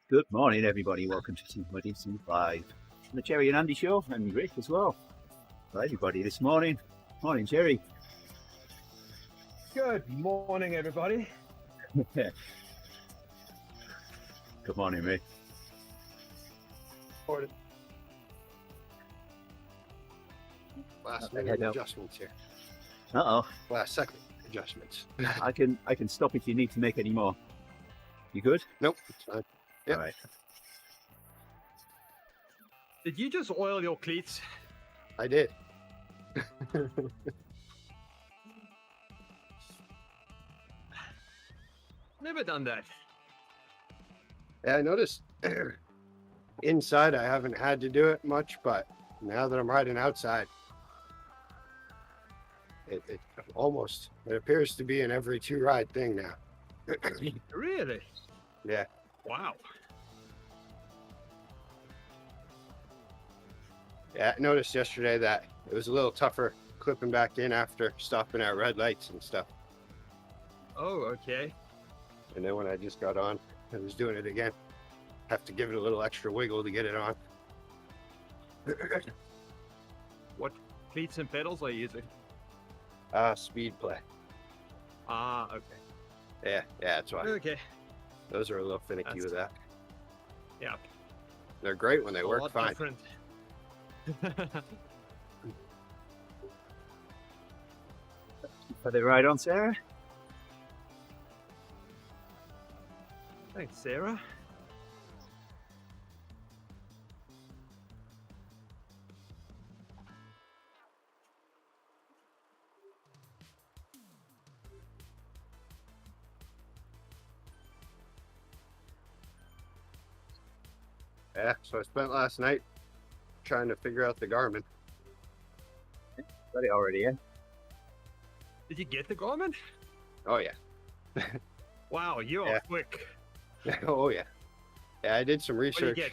Good morning, everybody. Welcome to TeamODZ Live. The Gerrie and Andy show, and Rick as well. Hi, everybody, this morning. Morning, Gerrie. Good morning, everybody. Good morning, Rick. Last minute adjustments here. Uh-oh. Last second adjustments. I can stop if you need to make any more. You good? Nope, it's fine. Yep. All right. Did you just oil your cleats? I did. Never done that. Yeah, I noticed inside I haven't had to do it much, but now that I'm riding outside, it appears to be an every 2 ride thing now. Really? Yeah. Wow. Yeah, I noticed yesterday that it was a little tougher clipping back in after stopping at red lights and stuff. Oh, okay. And then when I just got on, I was doing it again. Have to give it a little extra wiggle to get it on. What cleats and pedals are you using? Speed play. Ah, okay. Yeah, that's why. Okay. Those are a little finicky with that. Yeah. They're great when they A work lot fine. different. Are they right on, Sarah? Thanks, Sarah. Yeah, so I spent last night trying to figure out the Garmin. Got it already, yeah? Did you get the Garmin? Oh yeah. Wow, you are Yeah. quick. Oh yeah. Yeah, I did some What do you research. get?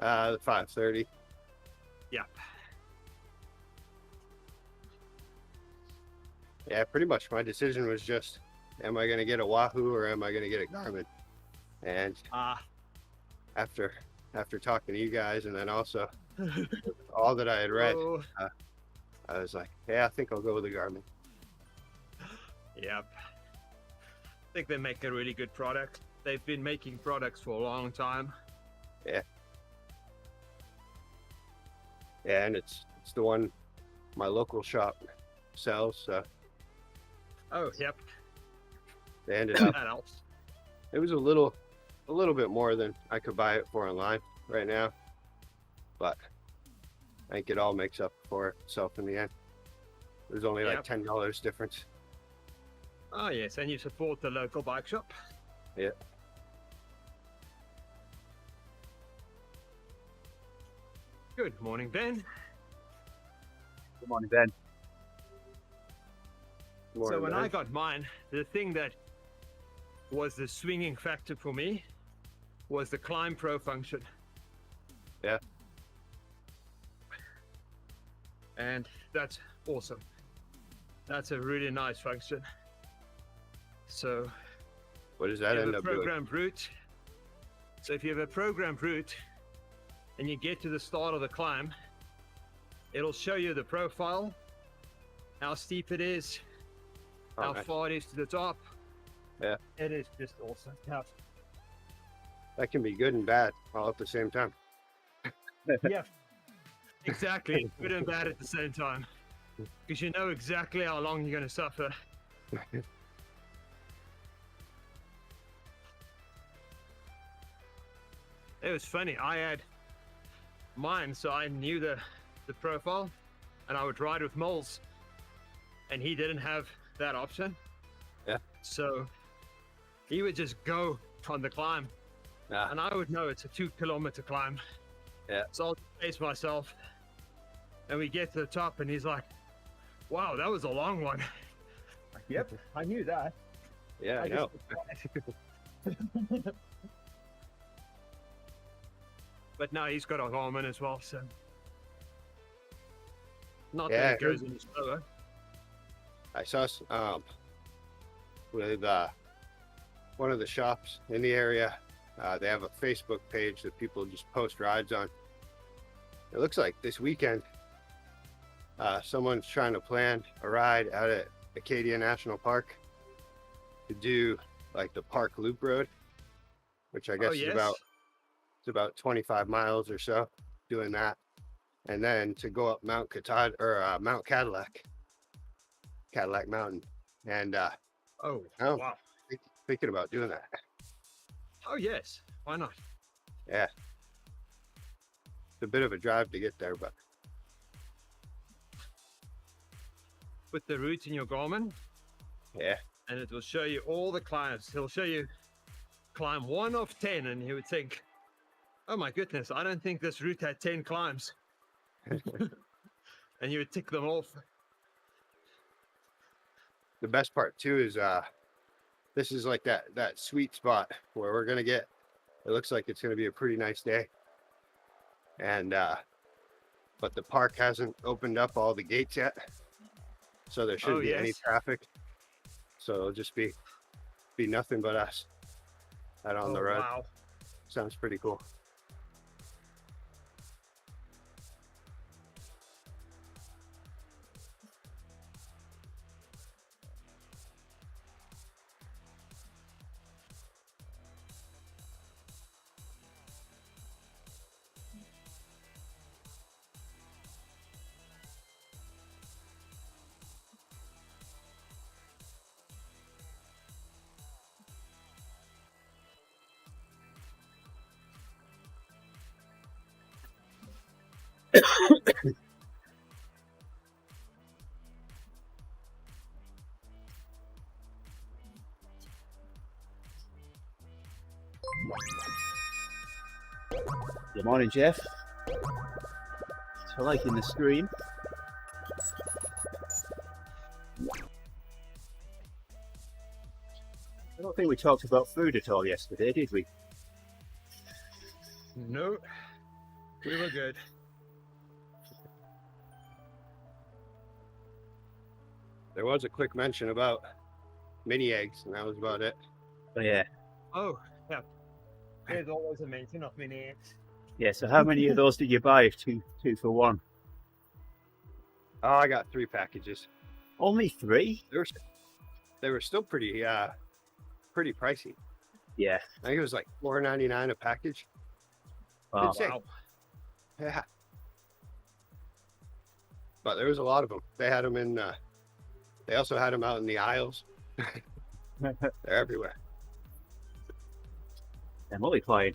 The 530. Yeah. Yeah, pretty much my decision was just, am I gonna get a Wahoo or am I gonna get a Garmin? And after talking to you guys and then also all that I had read, Oh, I was like, yeah, I think I'll go with the Garmin. yep. I think they make a really good product. They've been making products for a long time. Yeah, and it's the one my local shop sells, so Oh, yep. they ended up, That helps. it was a little bit more than I could buy it for online right now, but I think it all makes up for itself in the end. There's only like Yep. $10 difference. Oh, yes, and you support the local bike shop. Yeah. Good morning, Ben. Good morning, Ben. So when I got mine, the thing that was the swinging factor for me was the Climb Pro function. Yeah. And that's awesome. That's a really nice function. So What does that you end have a up doing? programmed route. So if you have a programmed route and you get to the start of the climb, it'll show you the profile, how steep it is, how Okay. far it is to the top. Yeah. It is just awesome. Yeah. That can be good and bad all at the same time. Yeah. Exactly. Good and bad at the same time. Because you know exactly how long you're going to suffer. It was funny. I had mine, so I knew the profile, and I would ride with Moles, and he didn't have that option. Yeah. So he would just go on the climb, Ah, and I would know it's a 2-kilometer climb. Yeah. So I'll pace myself, and we get to the top, and he's like, "Wow, that was a long one." Like, yep, I knew that. yeah, I know. But now he's got a Garmin as well, so not Yeah, that it goes any slower. I saw with one of the shops in the area They have a Facebook page that people just post rides on. It looks like this weekend, someone's trying to plan a ride out at Acadia National Park to do like the Park Loop Road, which I guess is about 25 miles or so, doing that, and then to go up Mount Cadillac Mountain, and wow. Thinking about doing that. Oh yes, why not? Yeah, it's a bit of a drive to get there, but Put the route in your Garmin, yeah, and it will show you all the climbs. He'll show you climb 1 of 10, and you would think, oh my goodness, I don't think this route had 10 climbs. And you would tick them off. the best part too is this is like that sweet spot where we're gonna get, it looks like it's gonna be a pretty nice day, and but the park hasn't opened up all the gates yet, so there shouldn't be any traffic, so it'll just be nothing but us out on the road. Wow. Sounds pretty cool. Good morning, Jeff. For liking the stream. I don't think we talked about food at all yesterday, did we? No, we were good. There was a quick mention about mini eggs, and that was about it. Oh, yeah. Oh, yeah. There's always a mention of mini eggs. Yeah, so how many of those did you buy? Two for one? Oh, I got 3 packages. Only 3? They were still pretty pricey. Yeah. I think it was like $4.99 a package. Wow. Wow. Yeah. But there was a lot of them. They had them in. They also had them out in the aisles. They're everywhere. They're multiplying.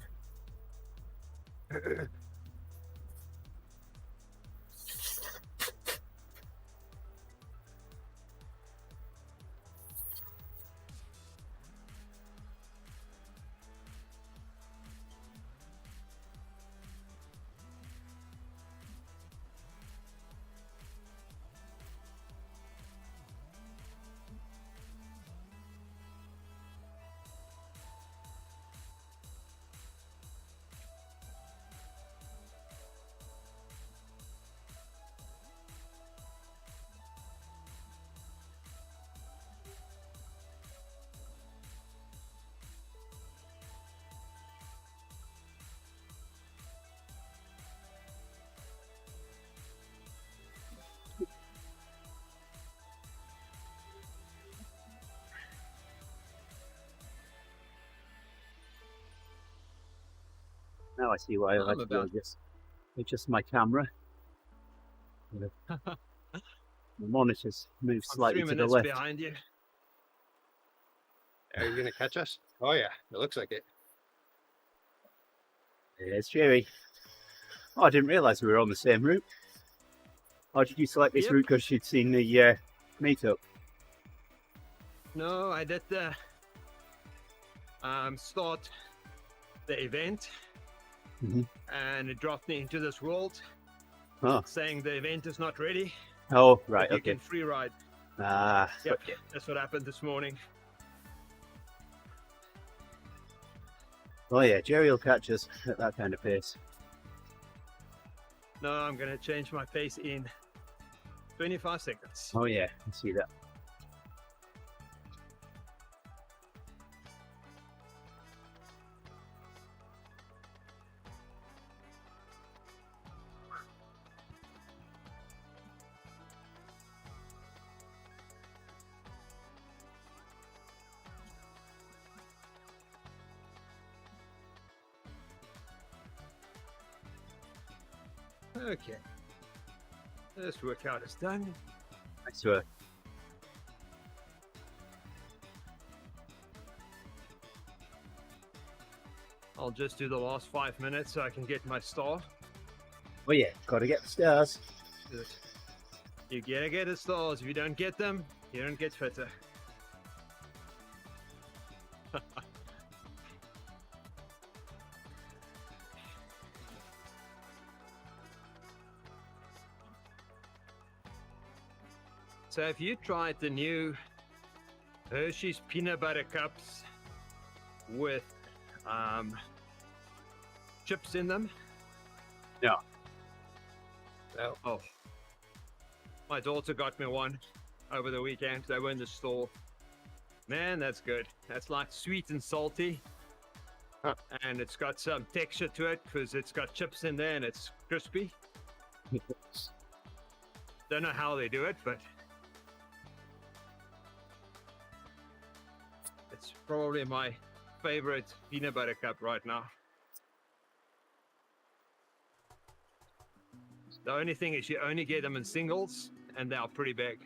Now I see why I like to adjust my camera. The monitors move slightly to the left. Behind you. Are you gonna catch us? Oh yeah, it looks like it. There's Gerrie. Oh, I didn't realise we were on the same route. Or did you select this route because you'd seen the meetup? No, I did the start the event, and it dropped me into this world saying the event is not ready. Oh, right, you can free ride. Ah, yep, okay. That's what happened this morning. Oh yeah, Gerrie will catch us at that kind of pace. No, I'm gonna change my pace in 25 seconds. Oh yeah, I see that. Okay. This workout is done. Nice work. I'll just do the last 5 minutes so I can get my star. Oh yeah, gotta get the stars. Good. You gotta get the stars. If you don't get them, you don't get fitter. So have you tried the new Hershey's peanut butter cups with chips in them? No. No. Oh. My daughter got me one over the weekend. They were in the store. Man, that's good. That's like sweet and salty. Huh. And it's got some texture to it because it's got chips in there and it's crispy. Don't know how they do it, but it's probably my favorite peanut butter cup right now. The only thing is you only get them in singles and they are pretty big.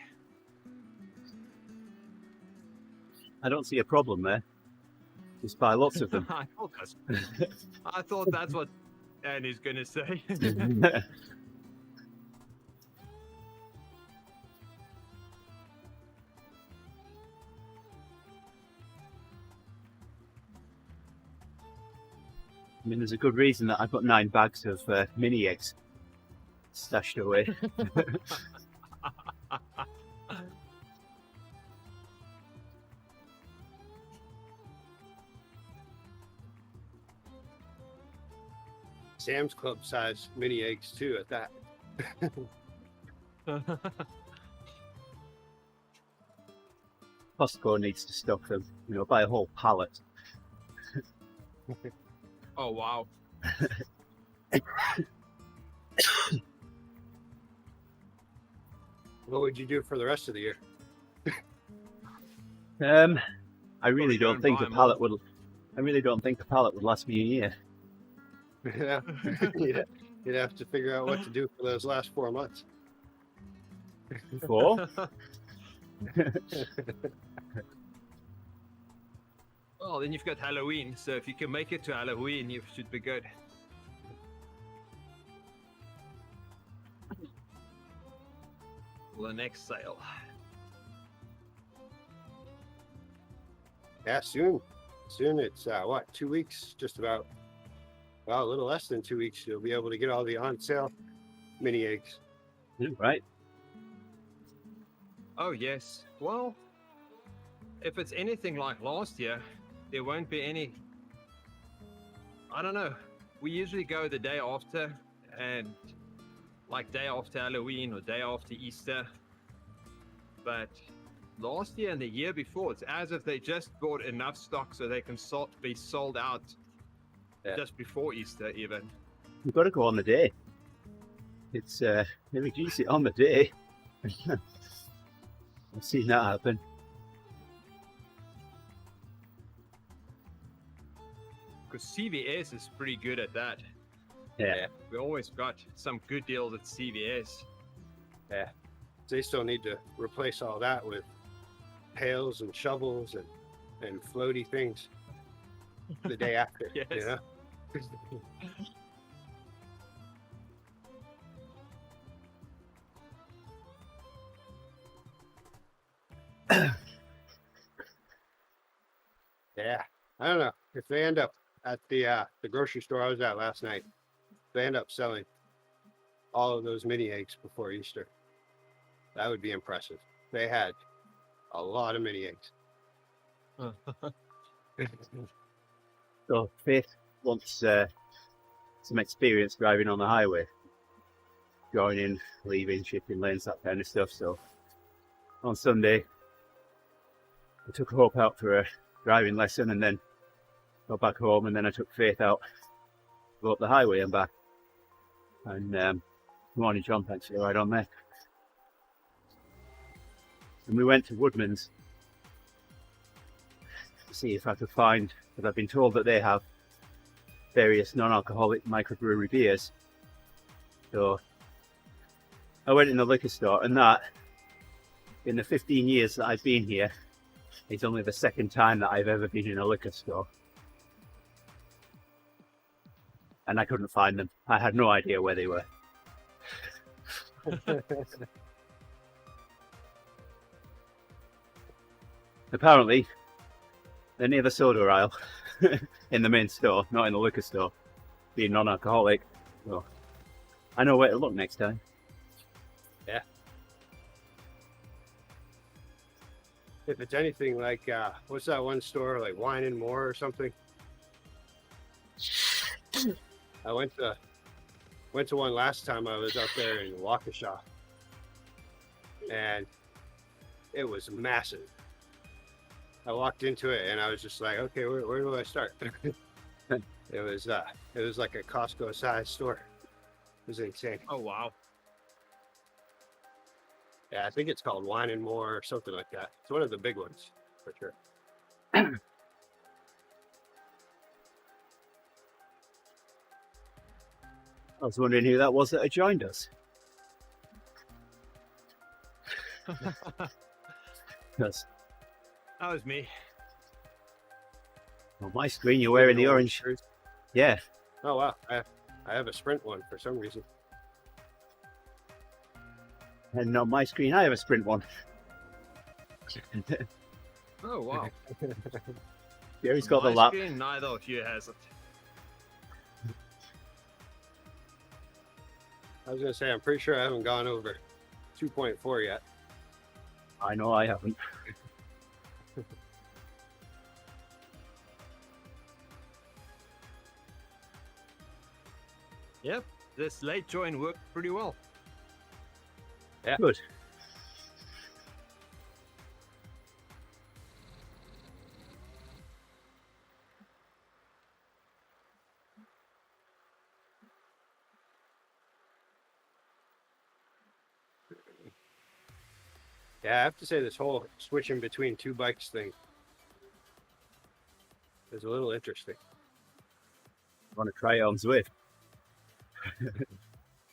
I don't see a problem there. Just buy lots of them. I thought that's what Andy's gonna say. I mean, there's a good reason that I've got 9 bags of mini eggs stashed away. Sam's Club size mini eggs too at that. Costco needs to stock them, you know, buy a whole pallet. Oh, wow. What would you do for the rest of the year? I really go don't and think buy a more. pallet would. I really don't think a pallet would last me a year. Yeah. You'd have to figure out what to do for those last 4 months. 4? Well, then you've got Halloween, so if you can make it to Halloween, you should be good. The next sale. Yeah, soon. Soon it's what, 2 weeks? Just about. Well, a little less than 2 weeks. You'll be able to get all the on sale mini eggs. Right. Oh, yes. Well, if it's anything like last year, there won't be any. I don't know. We usually go the day after, and like day after Halloween or day after Easter. But last year and the year before, it's as if they just bought enough stock so they can be sold out just before Easter even. You've got to go on the day. It's they reduce it on the day. I've seen that happen. Because CVS is pretty good at that. Yeah. We always got some good deals at CVS. Yeah. They still need to replace all that with pails and shovels and floaty things the day after. Yes. You know? Yeah. I don't know. If they end up at the grocery store I was at last night, they end up selling all of those mini eggs before Easter, that would be impressive. They had a lot of mini eggs. So Faith wants some experience driving on the highway, joining, leaving, shipping lanes, that kind of stuff. So on Sunday, I took Hope out for a driving lesson and then got back home, and then I took Faith out, go up the highway and back. And good morning, John, thanks for the ride on there. And we went to Woodman's to see if I could find, because I've been told that they have various non-alcoholic microbrewery beers. So I went in the liquor store, and that, in the 15 years that I've been here, it's only the second time that I've ever been in a liquor store. And I couldn't find them. I had no idea where they were. Apparently, they're near the soda aisle in the main store, not in the liquor store, being non-alcoholic. So I know where to look next time. Yeah. If it's anything like, what's that one store, like Wine and More or something? I went to one last time I was up there in Waukesha, and it was massive. I walked into it and I was just like, okay, where do I start? It was like a Costco sized store. It was insane. Oh wow. Yeah, I think it's called Wine and More or something like that. It's one of the big ones for sure. I was wondering who that was that had joined us. Because That was me. on my screen you're wearing the orange. shirt. Yeah, Oh wow, I have a Sprint one for some reason. and on my screen I have a Sprint one. Oh wow. Gerrie's got My the lap. screen, neither of you has it. I was gonna say, I'm pretty sure I haven't gone over 2.4 yet. I know I haven't. Yep, this late join worked pretty well. Good. Yeah, I have to say this whole switching between two bikes thing is a little interesting. Want to try it on Zwift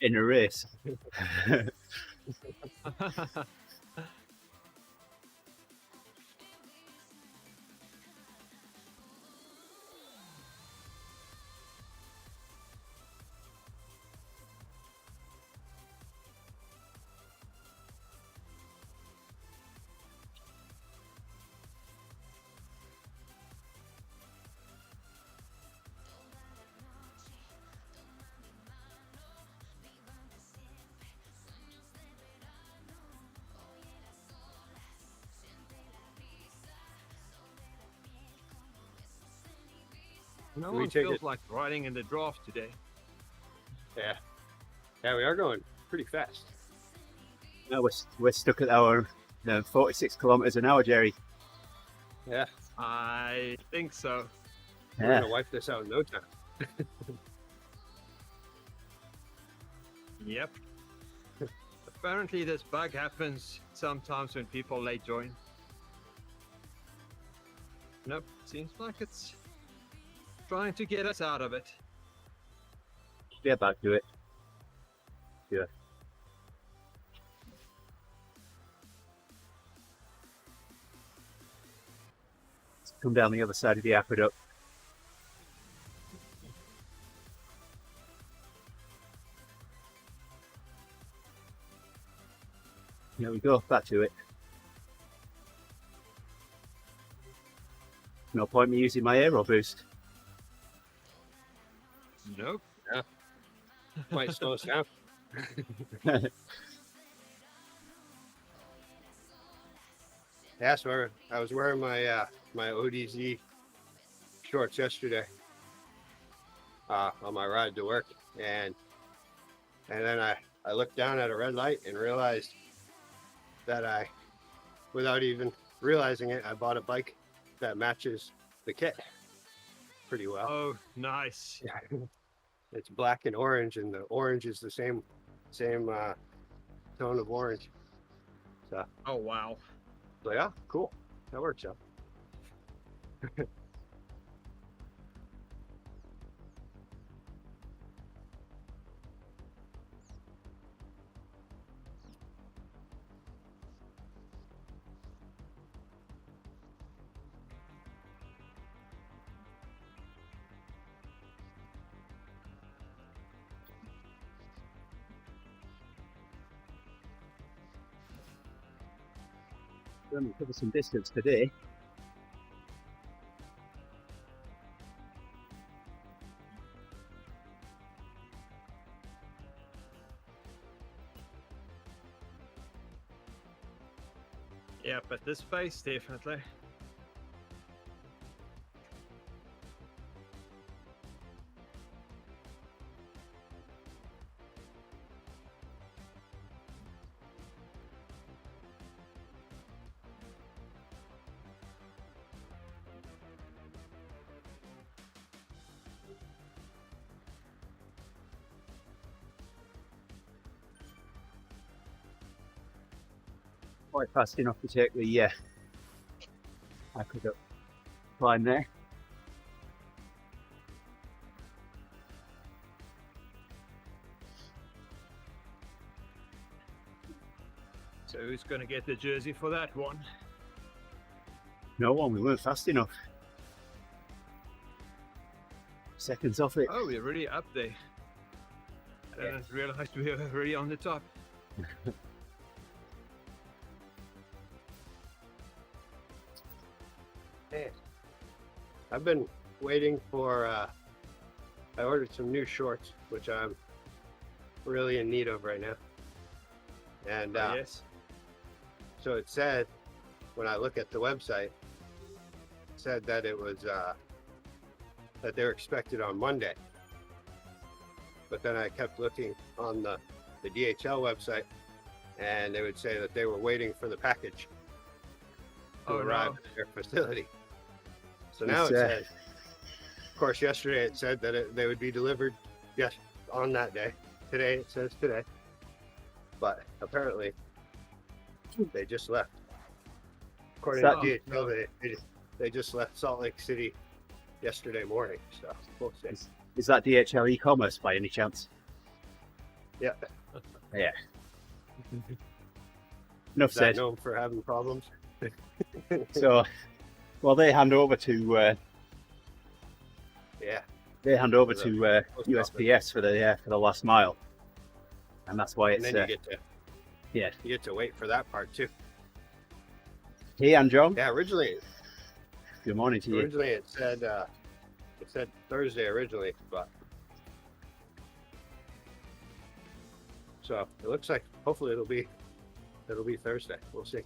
in a race. No We one take feels it- like riding in the draft today. Yeah, we are going pretty fast. No, we're stuck at our 46 kilometers an hour, Gerrie. Yeah, I think so. we're Yeah. gonna wipe this out in no time. Yep. Apparently this bug happens sometimes when people late join. Nope, seems like it's trying to get us out of it. Get back to it. Yeah. Let's come down the other side of the aqueduct. There we go, back to it. No point me using my aero boost. Nope. Might slow us down. Yeah, so I was wearing my my ODZ shorts yesterday on my ride to work, and then I looked down at a red light and realized that without even realizing it, I bought a bike that matches the kit pretty well. Oh, nice. It's black and orange, and the orange is the same tone of orange. So Oh, wow. like, oh, cool, that works out. Going to cover some distance today. Yeah, but this space, definitely. Quite fast enough to take the I could have climbed there. So who's going to get the jersey for that one? No one, we weren't fast enough. Seconds off it. Oh, we're already up there. I didn't realize we were already on the top. Hey, I've been waiting for, I ordered some new shorts, which I'm really in need of right now. And Yes. so it said, when I look at the website, it said that it was, that they're expected on Monday. But then I kept looking on the DHL website, and they would say that they were waiting for the package to arrive at their facility. So now it says, of course, yesterday it said that they would be delivered on that day. Today it says today. But apparently they just left. According to DHL, they just left Salt Lake City yesterday morning. So we'll see. Is that DHL e-commerce by any chance? Yeah. Yeah. Enough Is that said. known for having problems? So, well, they hand over to Yeah. they hand over For to the post USPS for the last mile, and that's why And it's then you get to wait for that part too. Hey, and John. Yeah, originally Good morning to you. it said Thursday originally, but so it looks like hopefully it'll be Thursday. We'll see.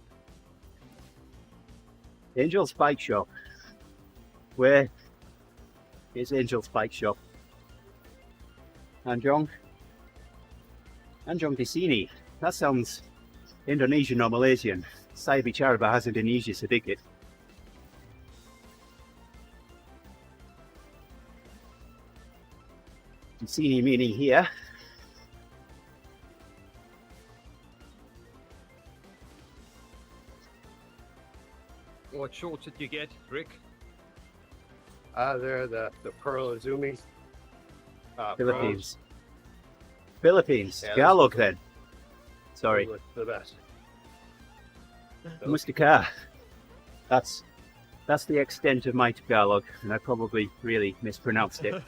Angel's Bike Shop. Where is Angel's Bike Shop? Anjong di sini. That sounds Indonesian or Malaysian. Saya bicara bahasa Indonesia sedikit. Di sini meaning here. What shorts did you get, Rick? They're the Pearl Azumi. Philippines. Philippines. Yeah, Tagalog then. Sorry. The best. Mustika. That's the extent of my Tagalog, and I probably really mispronounced it.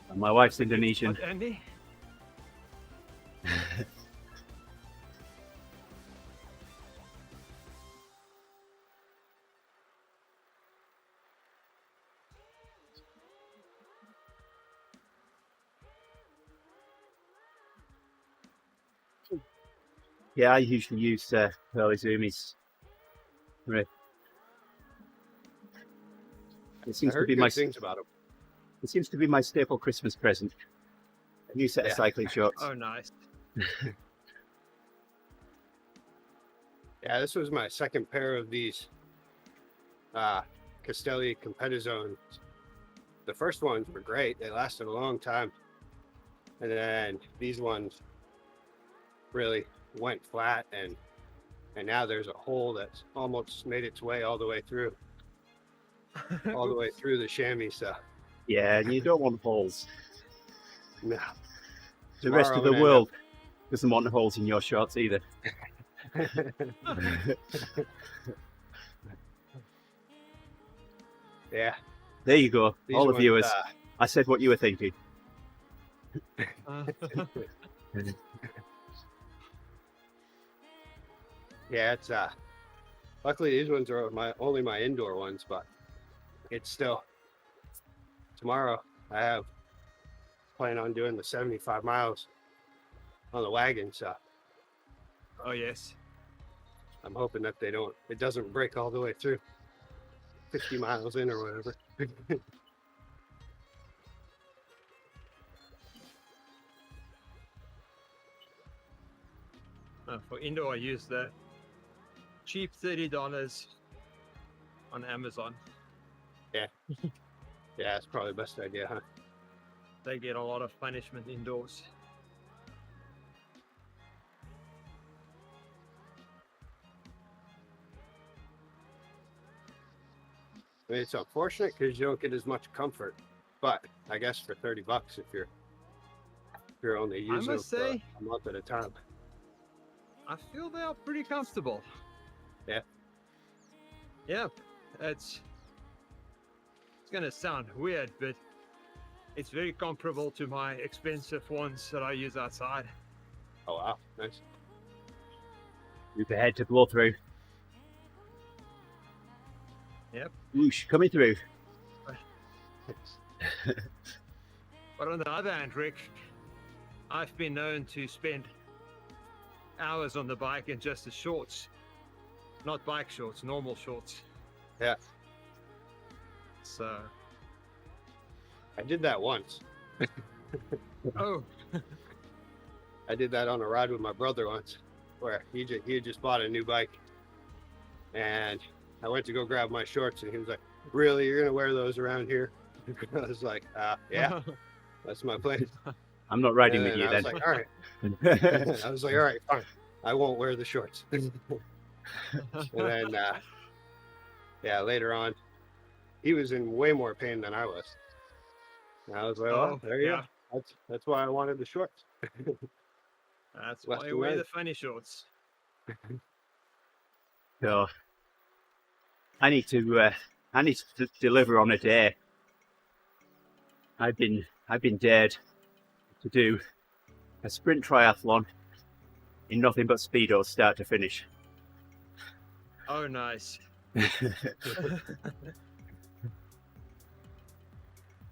And my wife's Indonesian. What, Andy? Yeah, I usually use Pearl Azumis. Right. It I seems to heard be good my things about them. it seems to be my staple Christmas present. A new set of Yeah. cycling shorts. Oh, nice. Yeah, this was my second pair of these Castelli Competizones. The first ones were great. They lasted a long time. And then these ones really went flat, and now there's a hole that's almost made its way all the way through the chamois. So Yeah, you don't want holes. no. The rest Tomorrow of the I'm gonna world doesn't want holes in your shorts either. Yeah. There you go, These all the ones, viewers. I said what you were thinking. Yeah, it's luckily these ones are only my indoor ones, but it's still tomorrow. I have plan on doing the 75 miles on the wagon, so Oh yes. I'm hoping that it doesn't break all the way through 50 miles in or whatever. For indoor, I use the cheap $30 on Amazon. Yeah, that's probably the best idea, huh? They get a lot of punishment indoors. I mean, it's unfortunate because you don't get as much comfort, but I guess for $30 if you're only using it for a month at a time. I feel they are pretty comfortable. Yeah. Yeah, it's gonna sound weird, but it's very comparable to my expensive ones that I use outside. Oh wow, nice. Move ahead to blow through. Yep. Whoosh, coming through. But on the other hand, Rick, I've been known to spend hours on the bike in just the shorts. Not bike shorts, normal shorts. Yeah. So. I did that once. Oh. I did that on a ride with my brother once, where he had just bought a new bike, and I went to go grab my shorts, and he was like, "Really, you're gonna wear those around here?" I was like, "Yeah, that's my plan." I'm not riding with you I then. was like, "All right." I was like, "All right, fine. I won't wear the shorts." And then, yeah, later on, he was in way more pain than I was. And I was like, "Oh, there you go. That's why I wanted the shorts." That's why you wear the funny shorts. So I need to deliver on a day. I've been dared to do a sprint triathlon in nothing but speedos, start to finish. Oh, nice.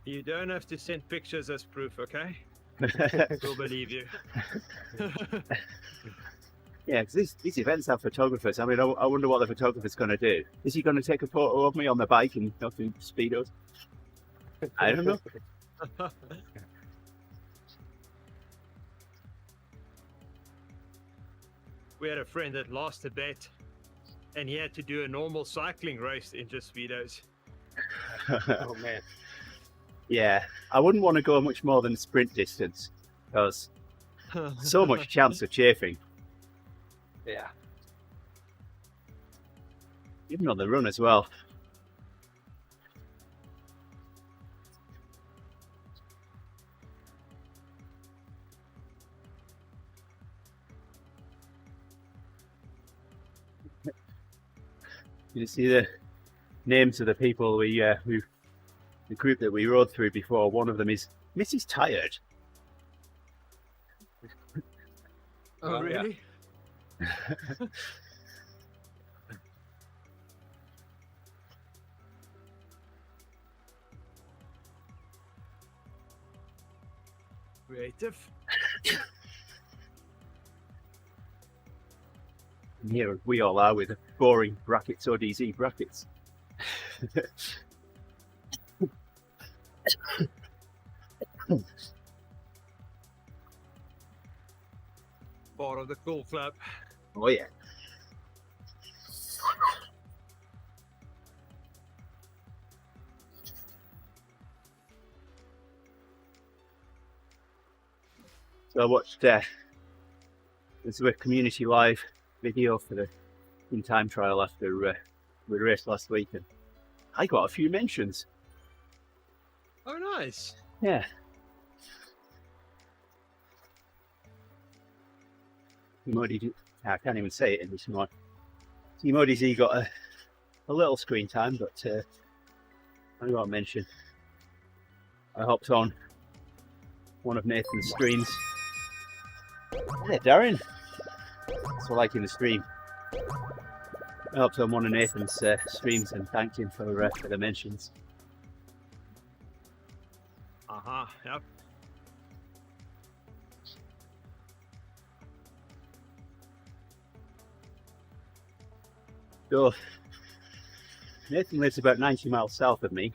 You don't have to send pictures as proof, okay? We'll believe you. Yeah, because these events have photographers. I mean, I wonder what the photographer's going to do. Is he going to take a photo of me on the bike in nothing speedos? I don't know. We had a friend that lost a bet, and he had to do a normal cycling race in just speedos. Oh man. Yeah, I wouldn't want to go much more than sprint distance because so much chance of chafing. Yeah. Even on the run as well. You see the names of the people the group that we rode through before. One of them is Mrs. Tired. Oh, really? Yeah. Creative. And here we all are with boring brackets, ODZ brackets. Part of the cool club. Oh yeah. So I watched this was a community live video for the in time trial after we raced last week, and I got a few mentions. Oh, nice. Yeah. TeamODZ, I can't even say it in this one. TeamODZ got a little screen time, but I got to mention I hopped on one of Nathan's streams. Yeah, Darren. So liking the stream. I hopped on one of Nathan's streams and thanked him for the mentions. Yep. So, Nathan lives about 90 miles south of me,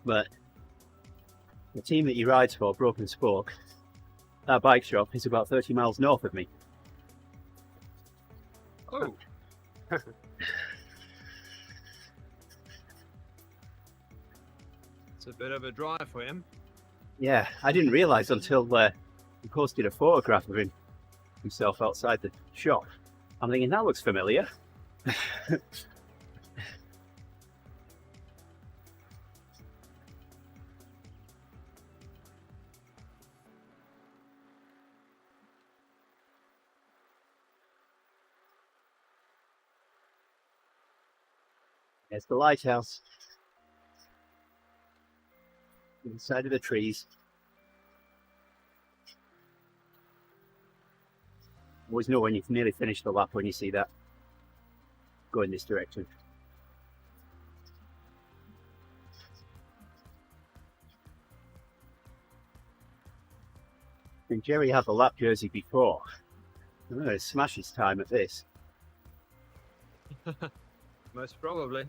but the team that he rides for, Broken Spoke, that bike shop is about 30 miles north of me. Oh. It's a bit of a drive for him. Yeah, I didn't realise until he posted a photograph of himself outside the shop. I'm thinking, that looks familiar. There's the lighthouse. Inside of the trees. Always know when you've nearly finished the lap when you see that. Go in this direction. And Gerrie had the lap jersey before. I'm going to smash his time at this. Most probably.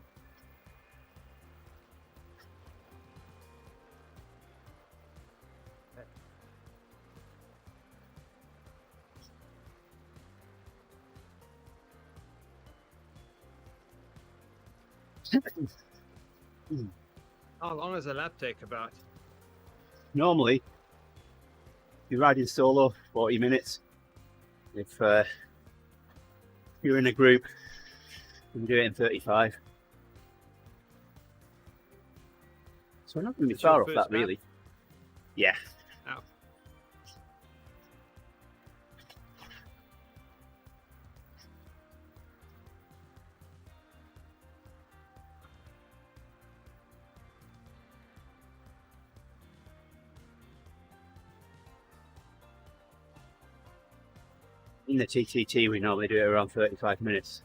How long does a lap take about? Normally, you're riding solo, 40 minutes. If you're in a group, you can do it in 35. So we're not going to be far off that, lap? really. Yeah. Oh. In the TTT, we normally do it around 35 minutes.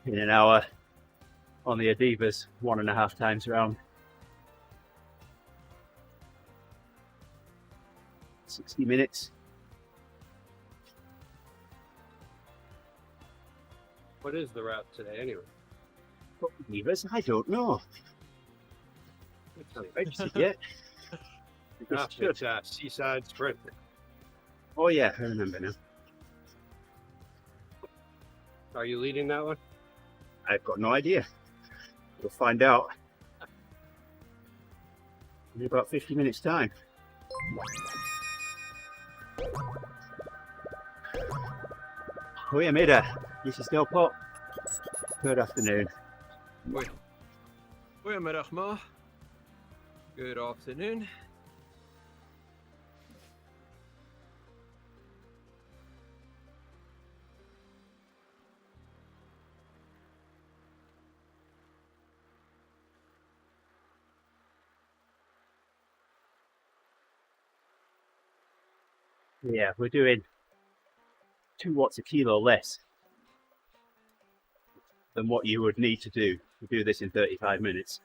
In an hour on the Adivas, 1.5 times around. 60 minutes. What is the route today anyway? Adivas? I don't know. It's not registered yet. It's Seaside Sprint. Oh yeah, I remember now. Are you leading that one? I've got no idea. We'll find out in about 50 minutes time. Goedemiddag, this is Del Pop. Good afternoon. Goedemiddag, Ma. Good afternoon. Yeah, we're doing 2 watts a kilo less than what you would need to do this in 35 minutes.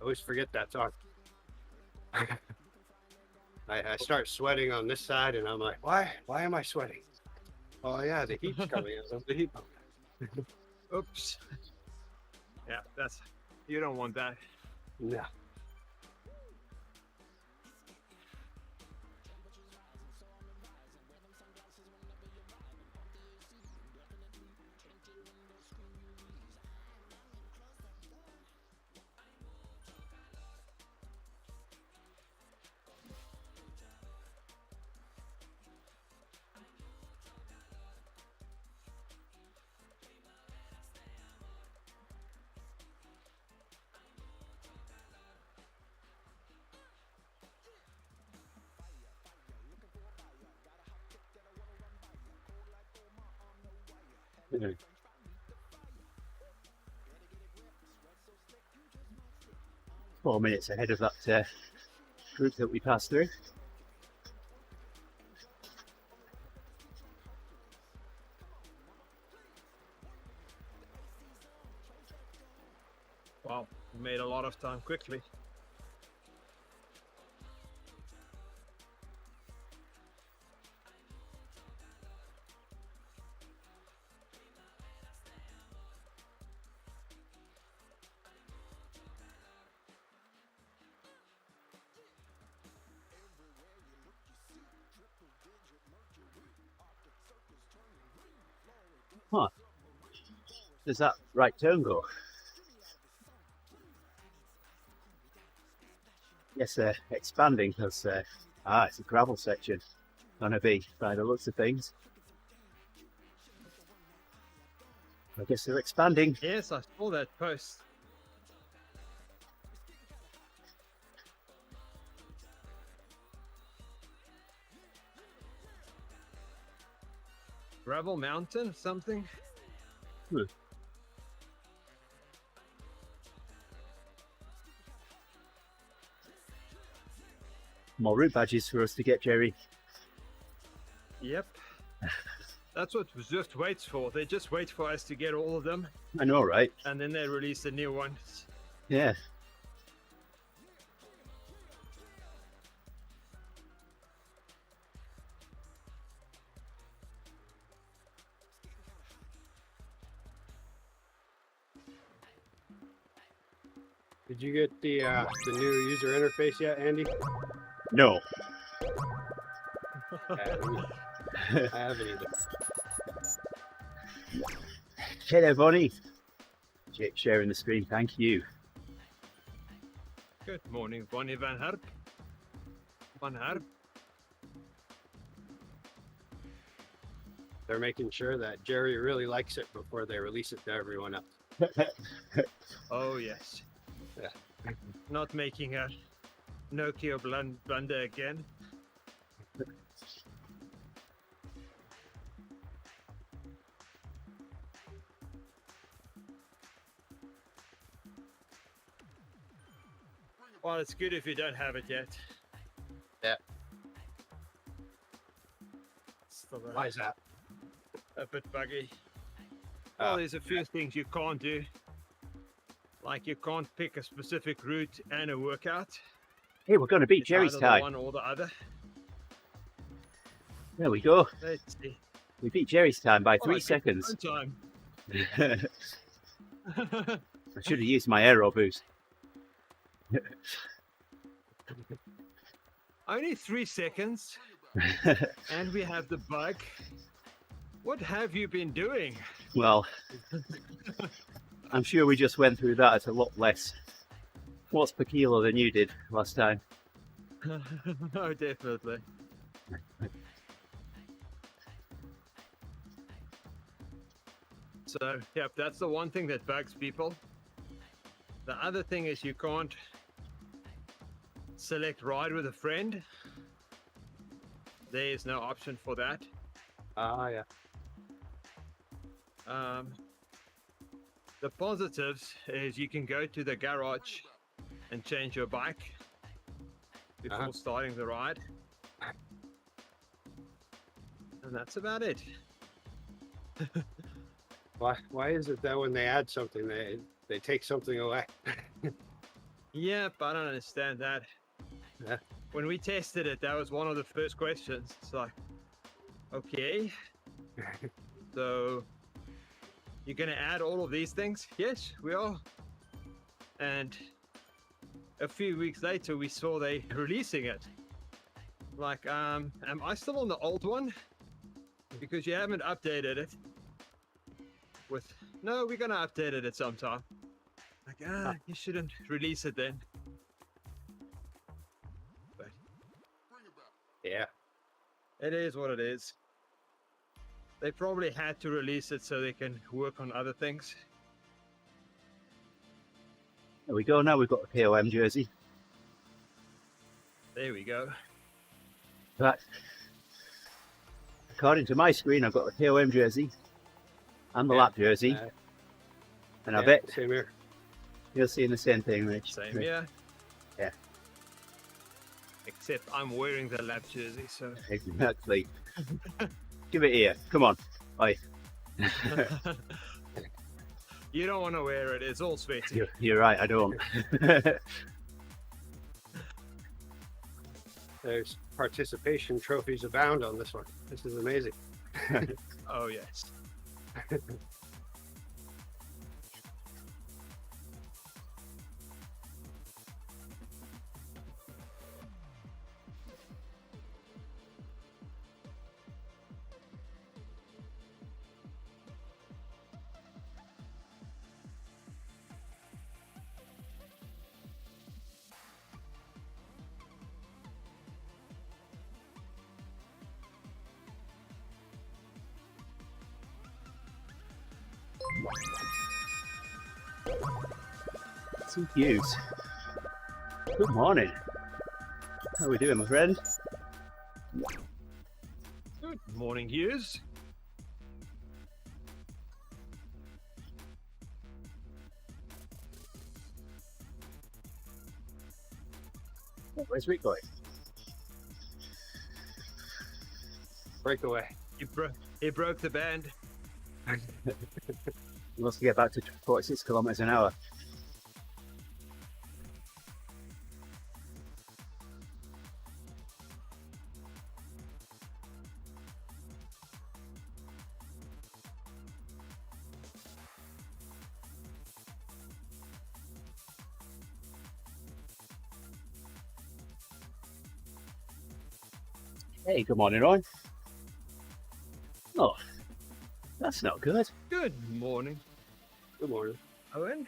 I always forget that song. I start sweating on this side, and I'm like, why am I sweating? Oh yeah, the heat's coming in. The heat. Oops. Yeah, you don't want that. No. 4 minutes ahead of that group that we passed through. Wow, we made a lot of time quickly. Huh. Does that right turn go? Yes, expanding because it's a gravel section. Gonna be by the looks of things. I guess they're expanding. Yes, I saw that post. Gravel Mountain, something? More route badges for us to get, Gerrie. Yep. That's what Zwift waits for. They just wait for us to get all of them, I know, right? and then they release the new ones. Yeah. Did you get the new user interface yet, Andy? No. I haven't either. Hey there, Bonnie. Jake sharing the screen, thank you. Good morning, Bonnie Van Herp. Van Herp. They're making sure that Gerrie really likes it before they release it to everyone else. Oh, yes. Yeah. Not making a Nokia blunder again. Well, it's good if you don't have it yet. Yeah. Still Why is that? a bit buggy. Well, Oh. there's a few things you can't do. Like you can't pick a specific route and a workout. Hey, we're going to beat It's Gerrie's either the time. one or the other. There we go. Let's see. We beat Gerrie's time by Oh, 3 I took seconds. my own I time. should have used my aero boost. Only 3 seconds, and we have the bug. What have you been doing? Well, I'm sure we just went through that at a lot less watts per kilo than you did last time. No, definitely. So, yep, that's the one thing that bugs people. The other thing is you can't select ride with a friend. There is no option for that. Yeah. The positives is you can go to the garage and change your bike before starting the ride. And that's about it. Why is it that when they add something, they take something away? Yep, I don't understand that. Yeah. When we tested it, that was one of the first questions. It's like, okay, so you're going to add all of these things? Yes, we are. And a few weeks later, we saw they releasing it. Like, am I still on the old one? Because you haven't updated it. No, we're going to update it at some time. Like, you shouldn't release it then. But Yeah. it is what it is. They probably had to release it so they can work on other things. There we go. Now we've got a KOM jersey. There we go. But according to my screen, I've got the KOM jersey. and the Yeah. lap jersey. And I Yeah, bet same here. you're seeing the same thing, Rich. Same here. Yeah. Except I'm wearing the lap jersey, so. Exactly. Give it here. Come on. Bye. You don't want to wear it. It's all sweaty. You're right. I don't. There's participation trophies abound on this one. This is amazing. Oh yes. Some views. Good morning. How are we doing, my friend? Good morning, Hughes. Where's Rick going? Breakaway. He broke the band. He wants to get back to 46 kilometers an hour. Hey, good morning, Roy. Oh, that's not good. Good morning, Good morning. Owen.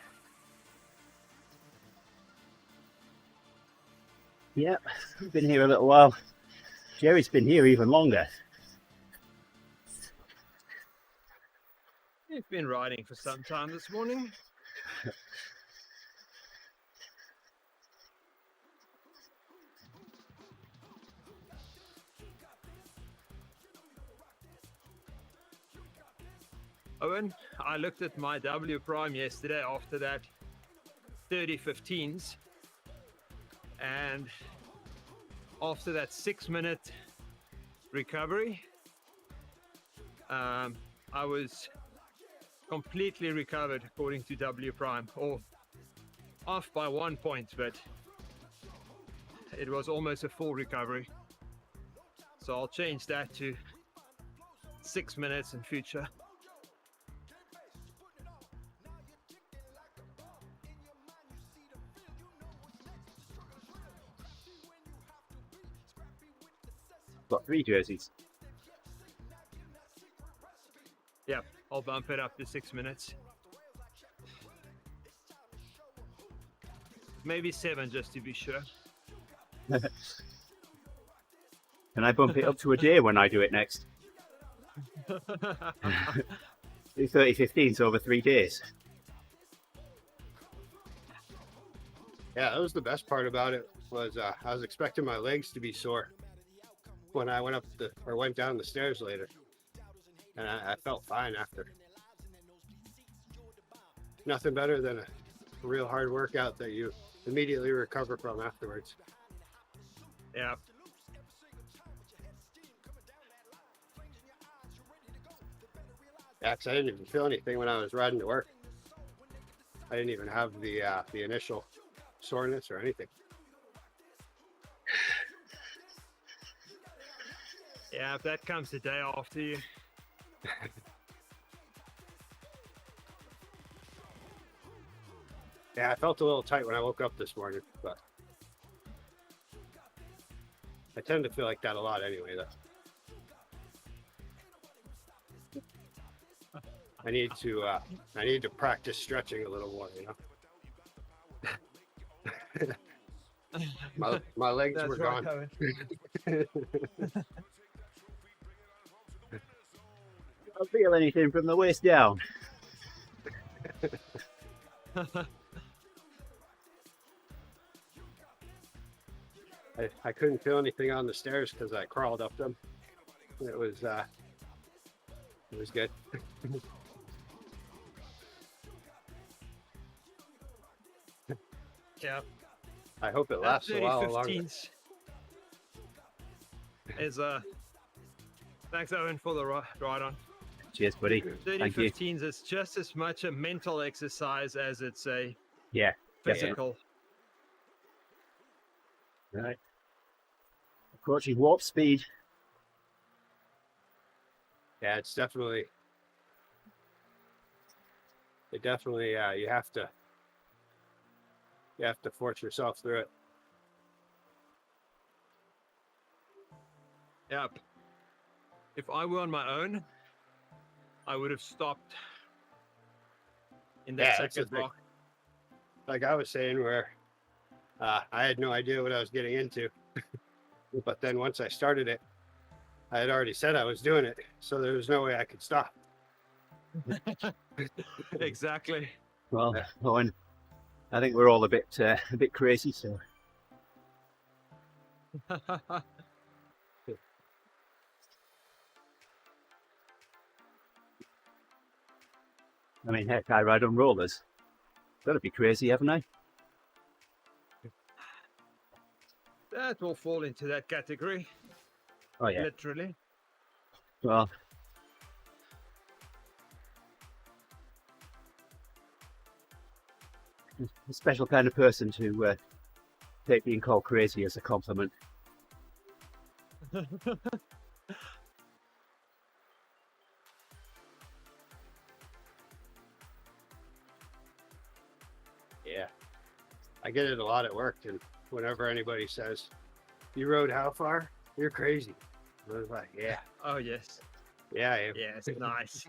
Yep, we've been here a little while. Gerrie's been here even longer. You've been riding for some time this morning. Owen, I looked at my W prime yesterday after that 30:15s, and after that 6-minute recovery, I was completely recovered according to W prime, or off by 1 point, but it was almost a full recovery. So I'll change that to 6 minutes in future. Got 3 jerseys. Yeah, I'll bump it up to 6 minutes. Maybe 7 just to be sure. Can I bump it up to a day when I do it next? Do 30-15s over 3 days. Yeah, that was the best part about it. Was I was expecting my legs to be sore when I went went down the stairs later, and I felt fine after. Nothing better than a real hard workout that you immediately recover from afterwards. Yeah. Yeah, 'cause I didn't even feel anything when I was riding to work. I didn't even have the initial soreness or anything. Yeah, if that comes the day after you. Yeah, I felt a little tight when I woke up this morning, but I tend to feel like that a lot anyway, though. I need to practice stretching a little more, you know. my legs That's were right, gone. Owen. I don't feel anything from the waist down. I couldn't feel anything on the stairs because I crawled up them. It was good. Yeah. I hope it lasts a while longer. 30-15s is thanks Owen for the ride on. Cheers, buddy. Thank you. 30-15s is just as much a mental exercise as it's a Yeah. physical. Right. Approaching warp speed. Yeah, it definitely, you have to force yourself through it. Yep. If I were on my own, I would have stopped in the Yeah, that's the second thing. block. Like I was saying, where I had no idea what I was getting into. But then once I started it, I had already said I was doing it, so there was no way I could stop. Exactly. Well, Owen, I think we're all a bit crazy. So I mean, heck, I ride on rollers. Gotta be crazy, haven't I? That will fall into that category. Oh yeah. Literally. Well, a special kind of person to take being called crazy as a compliment. Yeah, I get it a lot at work, and whenever anybody says, "You rode how far?" You're crazy. I was like, "Yeah, Oh yes. yeah, I am." Yeah, it's nice.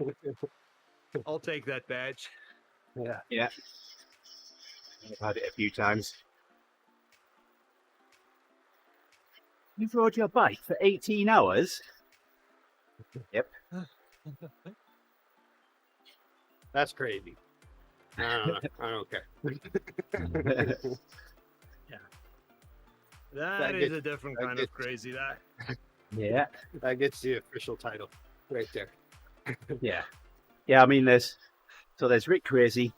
I'll take that badge. Yeah. Yeah. I've had it a few times. You've rode your bike for 18 hours? Yep. That's crazy. I don't care. That is a different kind of crazy. That. Yeah. That gets the official title right there. Yeah. Yeah, I mean, there's Rick Crazy.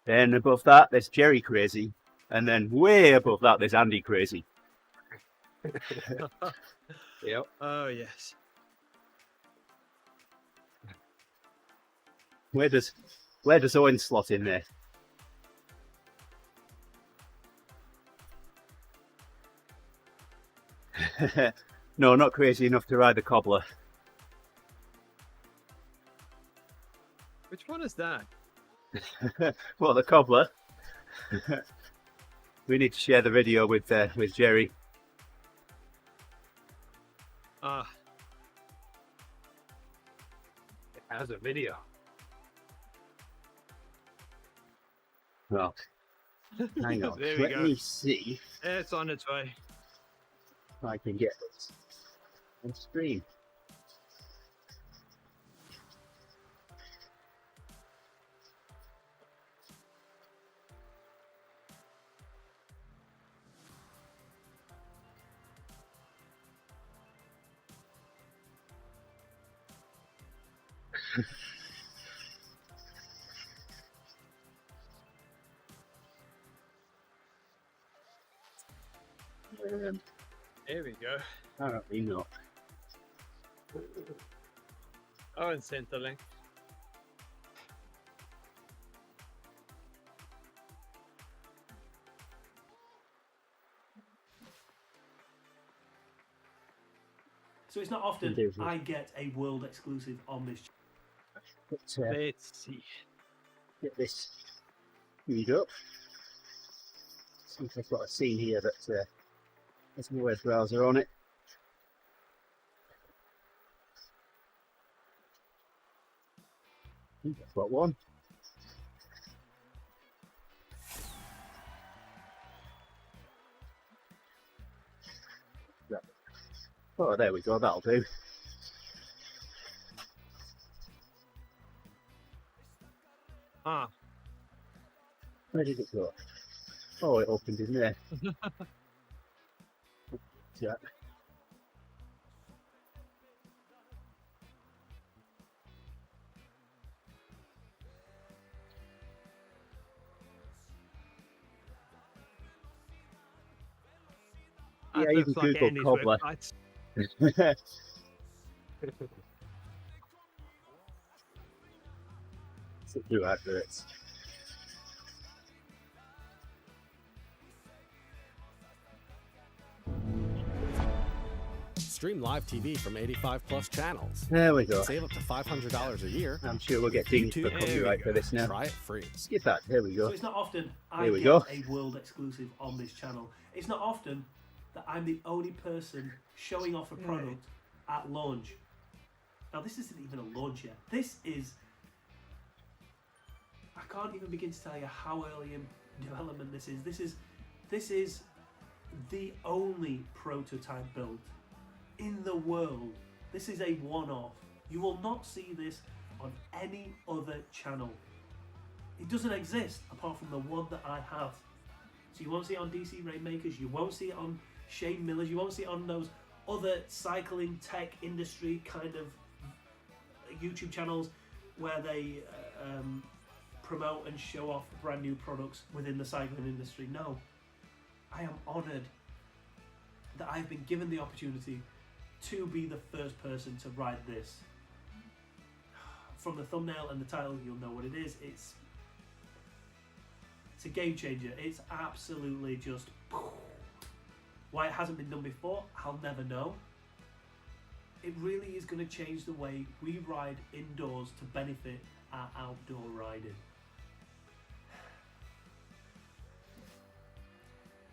Then above that, there's Gerrie Crazy. And then way above that, there's Andy Crazy. Yep. Oh yes. Where does Owen slot in there? No, not crazy enough to ride the cobbler. Which one is that? Well, the cobbler. We need to share the video with Gerrie. It has a video. Well, hang on. There we Let go. me see It's on its way. if I can get this on stream. There we go. Apparently not. Oh, and sent the link. So it's not often Indeed. I get a world exclusive on this. Let's see. get this queued up. See if I've got a scene here that has a web browser on it. I think I've got one. Oh, there we go, that'll do. Where did it go? Oh, it opened in there. Yeah. Yeah, That you can looks like Google Andy's cobbler. website. Do adverts. Stream live TV from 85 plus channels. There we go. Save up to $500 a year. I'm sure we'll get dinged for YouTube. copyright for this now. Try it free. Skip that. Here we So go. it's not often I Here we get go. a world exclusive on this channel. It's not often that I'm the only person showing off a product at launch. Now this isn't even a launch yet. This is... I can't even begin to tell you how early in development this is. This is the only prototype build in the world. This is a one-off. You will not see this on any other channel. It doesn't exist apart from the one that I have. So you won't see it on DC Rainmakers, you won't see it on Shane Miller's, you won't see it on those other cycling tech industry kind of YouTube channels where they promote and show off brand new products within the cycling industry. No, I am honoured that I've been given the opportunity to be the first person to ride this. From the thumbnail and the title, you'll know what it is. It's a game changer. It's absolutely just... Why it hasn't been done before, I'll never know. It really is going to change the way we ride indoors to benefit our outdoor riding.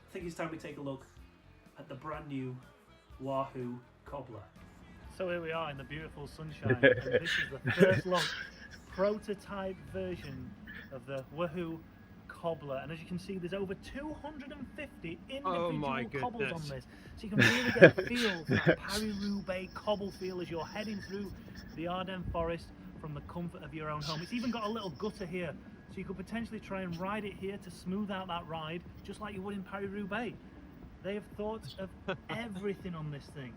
I think it's time we take a look at the brand new Wahoo Cobbler. So here we are in the beautiful sunshine, and this is the first look prototype version of the Wahoo Cobbler, and as you can see there's over 250 individual cobbles on this, so you can really get a feel for that Paris-Roubaix cobble feel as you're heading through the Ardennes forest from the comfort of your own home. It's even got a little gutter here, so you could potentially try and ride it here to smooth out that ride just like you would in Paris-Roubaix. They have thought of everything on this thing.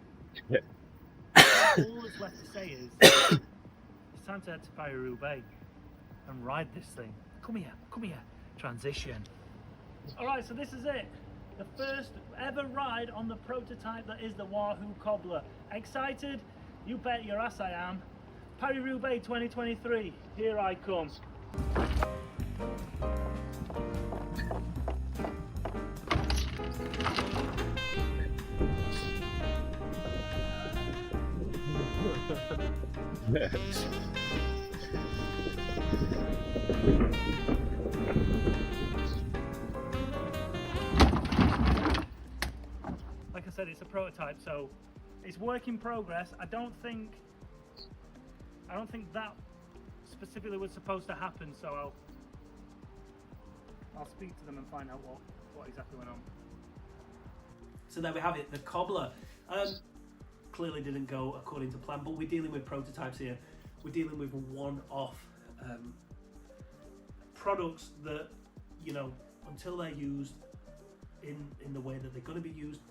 All that's left to say is it's time to head to Paris-Roubaix and ride this thing. Come here, come here. Transition. Alright, so this is it. The first ever ride on the prototype that is the Wahoo Cobbler. Excited? You bet your ass I am. Paris-Roubaix 2023. Here I come. Like I said, it's a prototype, so it's work in progress. I don't think that specifically was supposed to happen, so I'll speak to them and find out what exactly went on. So there we have it, the Cobbler. Clearly didn't go according to plan, but we're dealing with prototypes here. We're dealing with one-off products that, you know, until they're used in the way that they're going to be used,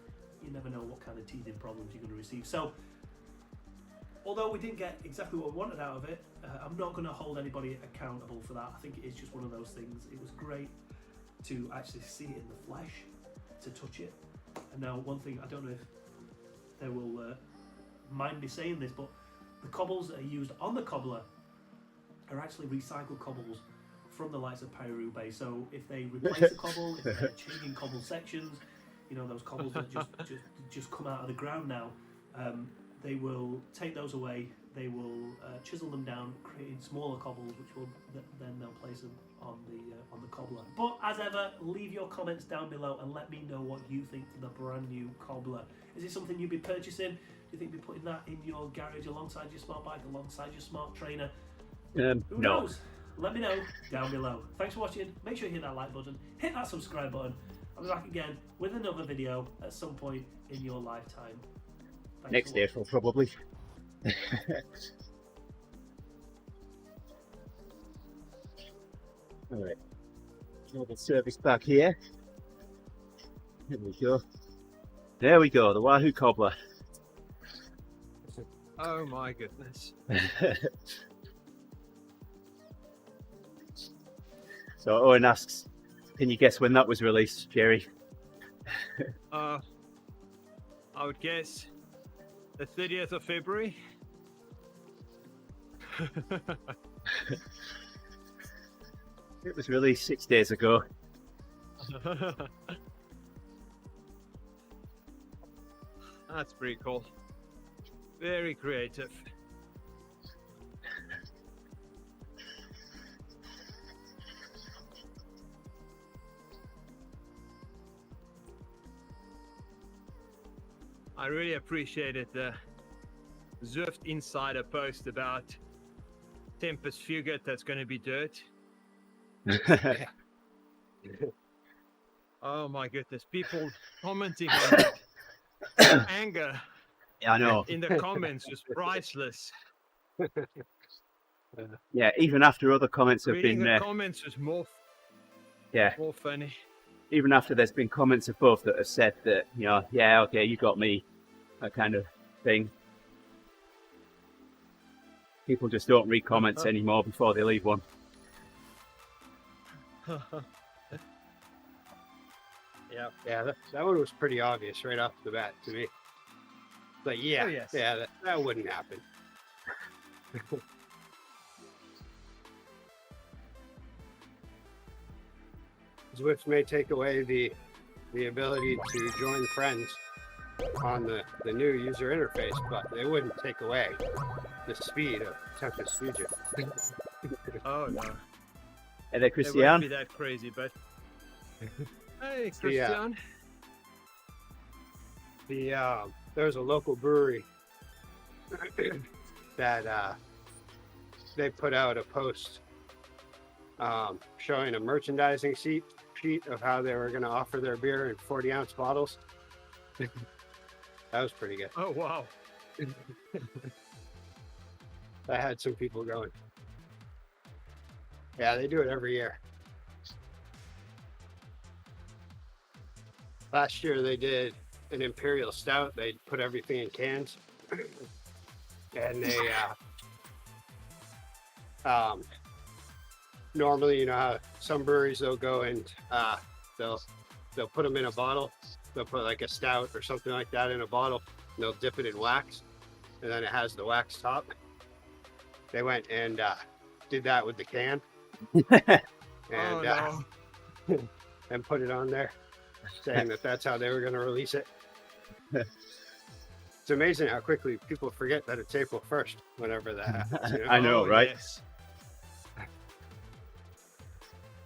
you never know what kind of teething problems you're going to receive. So, although we didn't get exactly what we wanted out of it, I'm not going to hold anybody accountable for that. I think it's just one of those things. It was great to actually see it in the flesh, to touch it. And now, one thing, I don't know if they will mind me saying this, but the cobbles that are used on the Cobbler are actually recycled cobbles from the likes of Paris-Roubaix. So if they replace a cobble, if they're changing cobble sections, you know, those cobbles that just come out of the ground now, they will take those away, they will chisel them down, creating smaller cobbles, which will then they'll place them on the Cobbler. But as ever, leave your comments down below and let me know what you think to the brand new Cobbler. Is it something you'd be purchasing? Do you think you'd be putting that in your garage alongside your smart bike, alongside your smart trainer? Who knows? Let me know down below. Thanks for watching. Make sure you hit that like button, hit that subscribe button. I'll be back again with another video at some point in your lifetime. Thanks Next April, probably. Alright. Mobile service back here. Here we go. There we go, the Wahoo Cobbler. Oh my goodness. So Owen asks, can you guess when that was released, Gerrie? I would guess the 30th of February. It was released 6 days ago. That's pretty cool. Very creative. I really appreciated the Zwift Insider post about Tempest Fugit that's going to be dirt. Oh my goodness, people commenting on that. Anger Yeah, I know. in the comments was priceless. Yeah, even after other comments have Reading been, the comments was more funny. even after there's been comments above that have said that, you know, yeah, okay, you got me, that kind of thing. People just don't read comments anymore before they leave one. Yeah, that one was pretty obvious right off the bat to me. But yeah, Oh, yes. yeah, that wouldn't happen. Zwift may take away the ability to join friends on the new user interface, but they wouldn't take away the speed of Tempest Fugit. Oh no, Hey there, it Christian. wouldn't be that crazy, but hey, Yeah. Christian. There's a local brewery that they put out a post showing a merchandising sheet of how they were going to offer their beer in 40-ounce bottles. That was pretty good. Oh wow. That had some people going. Yeah, they do it every year. Last year they did an Imperial Stout. They put everything in cans. And they normally, you know how some breweries they'll go and they'll put them in a bottle. They'll put like a stout or something like that in a bottle, and they'll dip it in wax, and then it has the wax top. They went and did that with the can, and Oh no. and put it on there, saying that that's how they were going to release it. It's amazing how quickly people forget that it's April 1st whenever that happens. You know? I know, Oh, right? yes.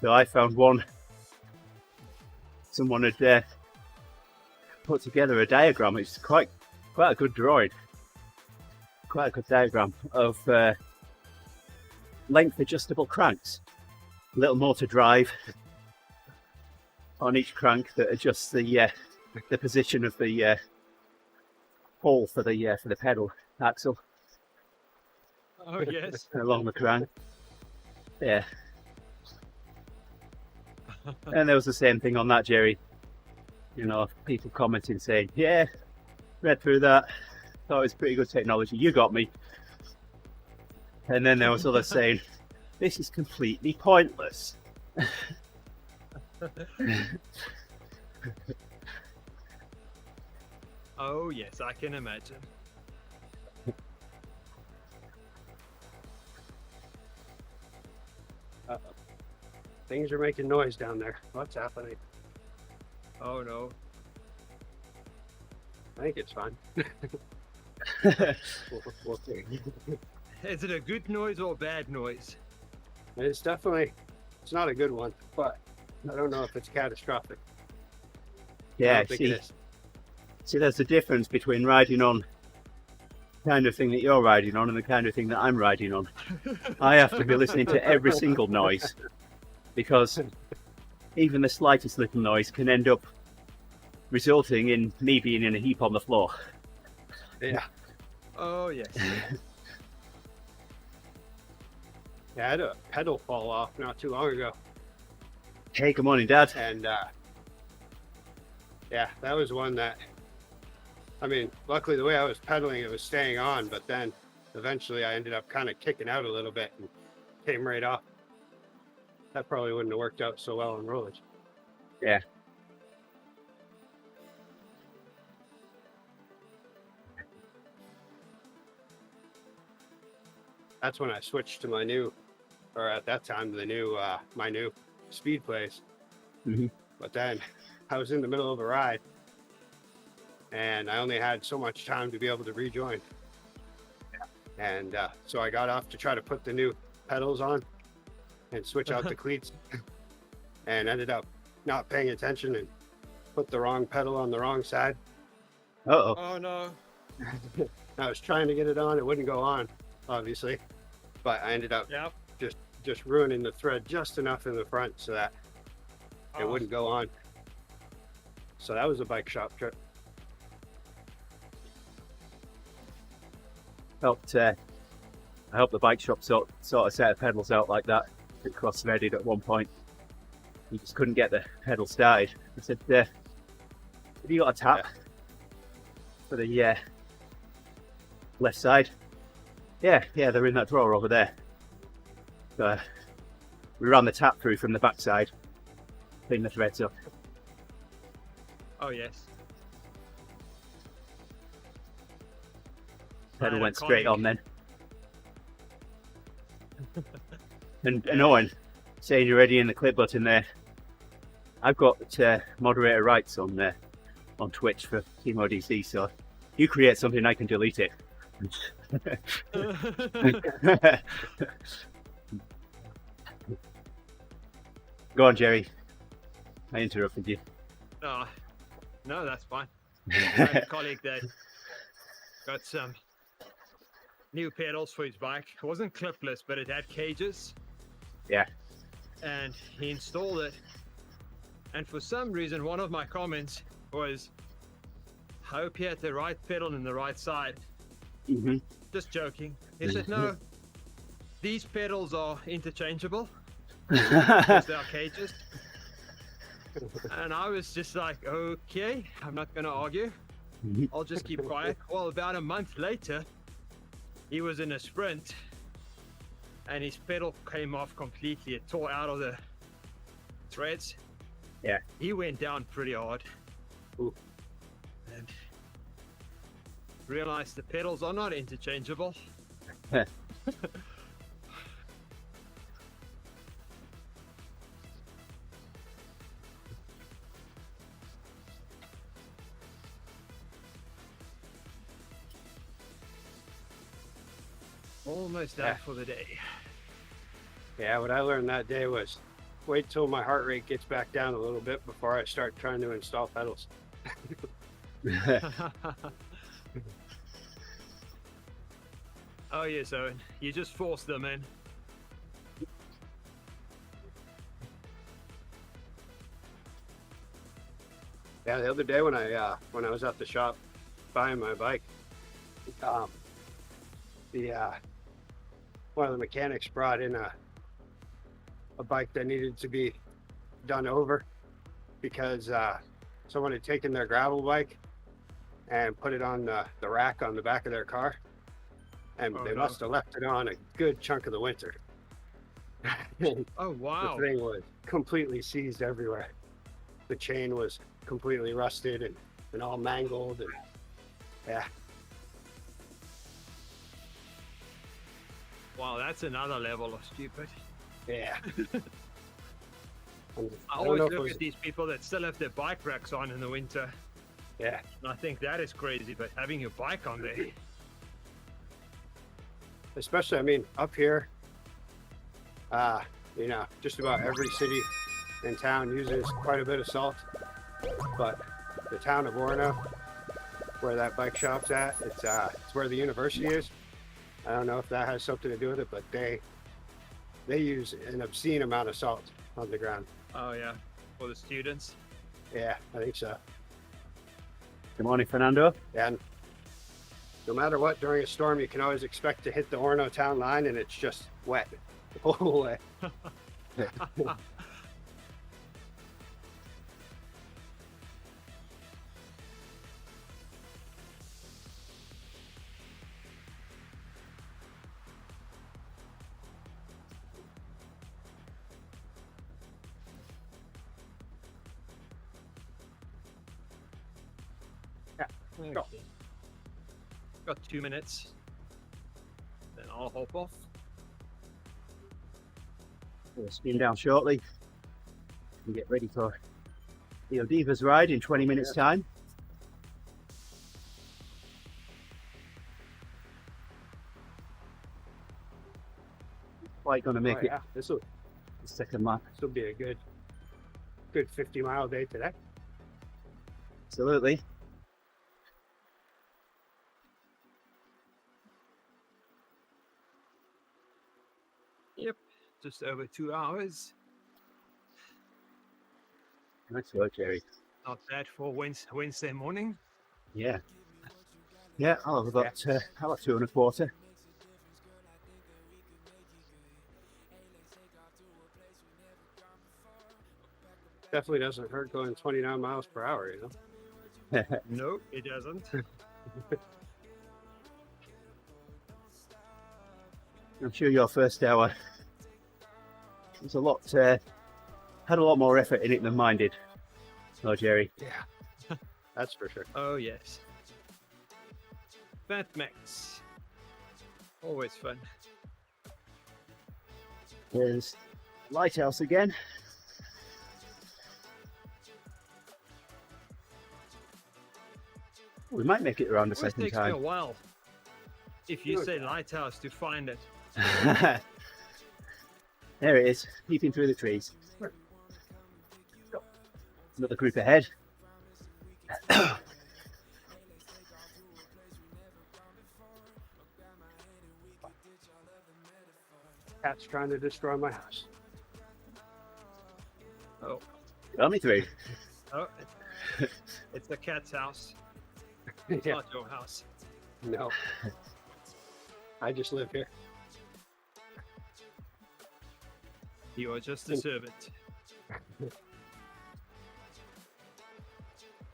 So I found one. Someone had put together a diagram. It's quite a good drawing. Quite a good diagram of length adjustable cranks. Little motor drive on each crank that adjusts the position of the hole for the pedal axle Oh yes. along the crank. Yeah. And there was the same thing on that, Gerrie. You know, people commenting saying, yeah, read through that, thought it was pretty good technology, you got me. And then there was others saying, this is completely pointless. Oh yes, I can imagine. Things are making noise down there. What's happening? Oh no. I think it's fine. We'll see. Is it a good noise or a bad noise? It's not a good one, but I don't know if it's catastrophic. I Yeah, don't think it is. see, there's a difference between riding on the kind of thing that you're riding on and the kind of thing that I'm riding on. I have to be listening to every single noise, because even the slightest little noise can end up resulting in me being in a heap on the floor. Yeah. Oh yes. Yeah, I had a pedal fall off not too long ago, Hey, good morning, Dad. and yeah, that was one that, I mean, luckily the way I was pedaling, it was staying on, but then eventually I ended up kind of kicking out a little bit and came right off. That probably wouldn't have worked out so well on rollers. Yeah. that's when I switched to my new, or at that time, the new, my new speed plays. Mm-hmm. But then I was in the middle of a ride and I only had so much time to be able to rejoin. And so I got off to try to put the new pedals on and switch out the cleats, and ended up not paying attention and put the wrong pedal on the wrong side. Uh-oh. Oh no. I was trying to get it on, it wouldn't go on, obviously, but I ended up Yep. just ruining the thread just enough in the front so that it wouldn't go on. So that was a bike shop trip. I helped the bike shop sort of set of pedals out like that. It cross-threaded at one point. He just couldn't get the pedal started. I said, have you got a tap for the left side? Yeah, they're in that drawer over there. So we ran the tap through from the back side, cleaned the threads up. Oh yes. Pedal Right, went straight iconic. on then. And Owen, saying you're already in the clip button there. I've got moderator rights on Twitch for TeamODZ, so you create something, I can delete it. Go on, Gerrie. I interrupted you. No, that's fine. I have a colleague that got some new pedals for his bike. It wasn't clipless, but it had cages. Yeah. And he installed it. And for some reason, one of my comments was, I hope you had the right pedal in the right side. Mm-hmm. Just joking. He said, no, these pedals are interchangeable because they are cages. And I was just like, okay, I'm not going to argue. I'll just keep quiet. Well, about a month later, he was in a sprint and his pedal came off completely. It tore out of the threads. Yeah. He went down pretty hard. Ooh. And realized the pedals are not interchangeable. Almost out for the day. Yeah, what I learned that day was wait till my heart rate gets back down a little bit before I start trying to install pedals. Oh yes, Owen. You just forced them in. Yeah, the other day when I was at the shop buying my bike, one of the mechanics brought in a bike that needed to be done over because someone had taken their gravel bike and put it on the rack on the back of their car, and they must have left it on a good chunk of the winter. Oh wow. The thing was completely seized everywhere. The chain was completely rusted and all mangled, and yeah. Wow, that's another level of stupid. Yeah. I don't always know if it look was- at these people that still have their bike racks on in the winter. Yeah. And I think that is crazy, but having your bike on there. Especially, I mean, up here, you know, just about every city in town uses quite a bit of salt. But the town of Orono, where that bike shop's at, it's where the university is. I don't know if that has something to do with it, but they use an obscene amount of salt on the ground. Oh yeah, for the students. Yeah, I think so. Good morning, Fernando. And no matter what, during a storm, you can always expect to hit the Orono town line, and it's just wet the whole way. Go. Got 2 minutes. Then I'll hop off. We'll spin down shortly and get ready for TeamODZ's ride in 20 minutes time. Quite going to make it This will the second lap. be a good 50-mile day today. Absolutely. Yep, just over 2 hours. Nice work, Gerrie. Not bad for Wednesday morning. Yeah. Yeah, I'll have about 2.25. Definitely doesn't hurt going 29 miles per hour, you know? No, it doesn't. I'm sure your first hour was had a lot more effort in it than mine did. Oh, Gerrie. Yeah. That's for sure. Oh, yes. Fat Max. Always fun. There's Lighthouse again. We might make it around the Always second takes me a time. while. If you say lighthouse to find it. There it is, peeping through the trees. Another group ahead. Cat's trying to destroy my house. Oh, Only three. oh, it's the cat's house. It's Yeah. not your house. No. I just live here. You are just a servant.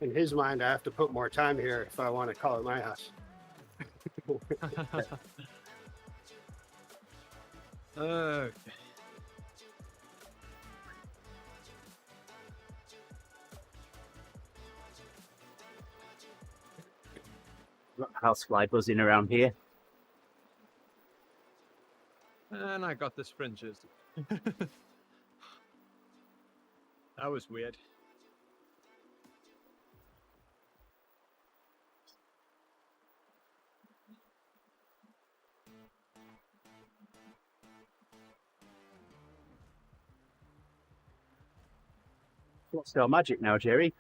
In his mind, I have to put more time here if I want to call it my house. Okay. Housefly buzzing around here. And I got the sprinters. That was weird. What's our magic now, Gerrie?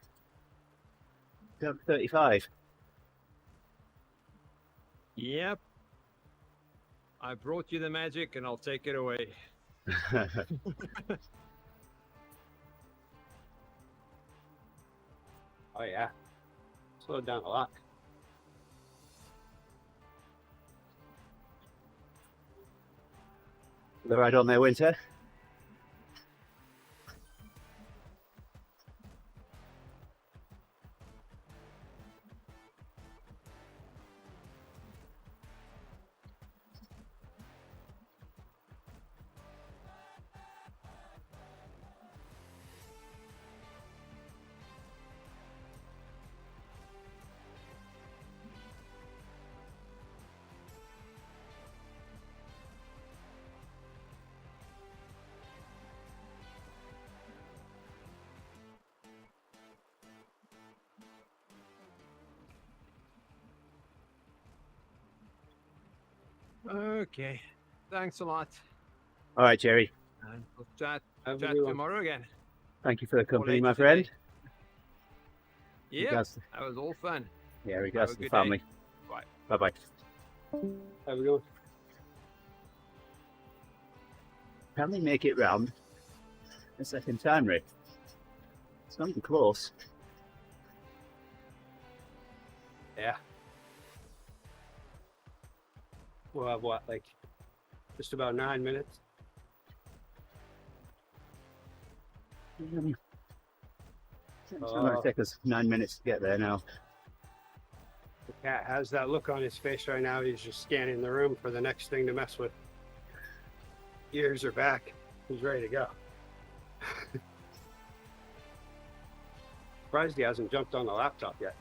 Down to 35. Yep. I brought you the magic and I'll take it away. Oh, yeah. Slowed down a lot. The ride on there, Winter. Okay. Thanks a lot. All right, Gerrie. And we'll chat Have a good one. tomorrow again. Thank you for the company, later my friend. today. Yeah, Regards- that was all fun. Yeah, regards Have to a the good day. family. Bye. Bye-bye. Have a good one. Can they make it round a second time, Rick? It's not even close. Yeah. We'll have what, like just about 9 minutes? It's going to take us 9 minutes to get there now. The cat has that look on his face right now. He's just scanning the room for the next thing to mess with. Ears are back. He's ready to go. Surprised he hasn't jumped on the laptop yet.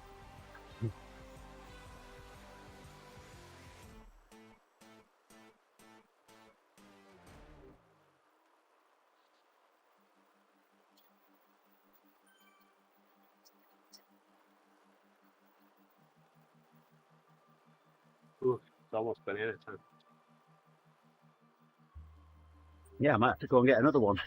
It's almost banana time. Yeah, I might have to go and get another one.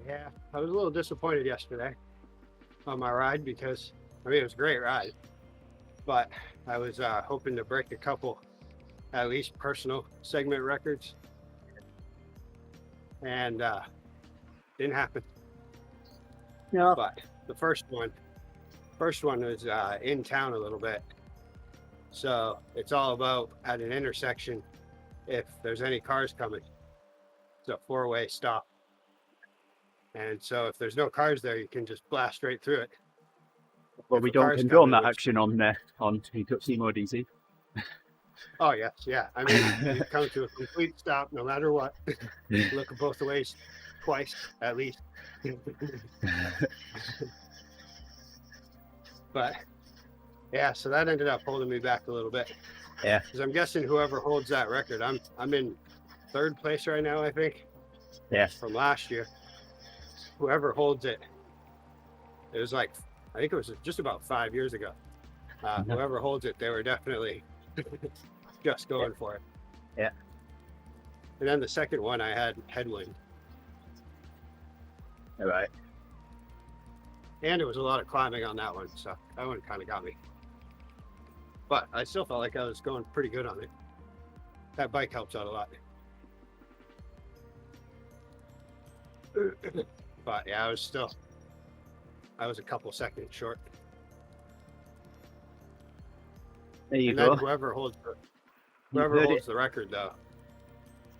Yeah, I was a little disappointed yesterday on my ride because, I mean, it was a great ride, but I was hoping to break a couple, at least personal segment records, and didn't happen. Yeah. But the first one was in town a little bit. So it's all about at an intersection, if there's any cars coming, it's a 4-way stop. And so if there's no cars there, you can just blast straight through it. Well, If we a don't car's condone coming, that which- action on TeamODZ. Oh yes, yeah. I mean, you come to a complete stop no matter what. Look both ways twice at least. But yeah, so that ended up holding me back a little bit. Yeah. Because I'm guessing whoever holds that record, I'm in 3rd place right now, I think, Yes. from last year. Whoever holds it, it was like, I think it was just about 5 years ago. Whoever holds it, they were definitely just going for it. Yeah. And then the second one, I had headwind. All right. And it was a lot of climbing on that one, so that one kind of got me. But I still felt like I was going pretty good on it. That bike helps out a lot. But yeah, I was a couple seconds short. There you And go. then whoever holds the record, though,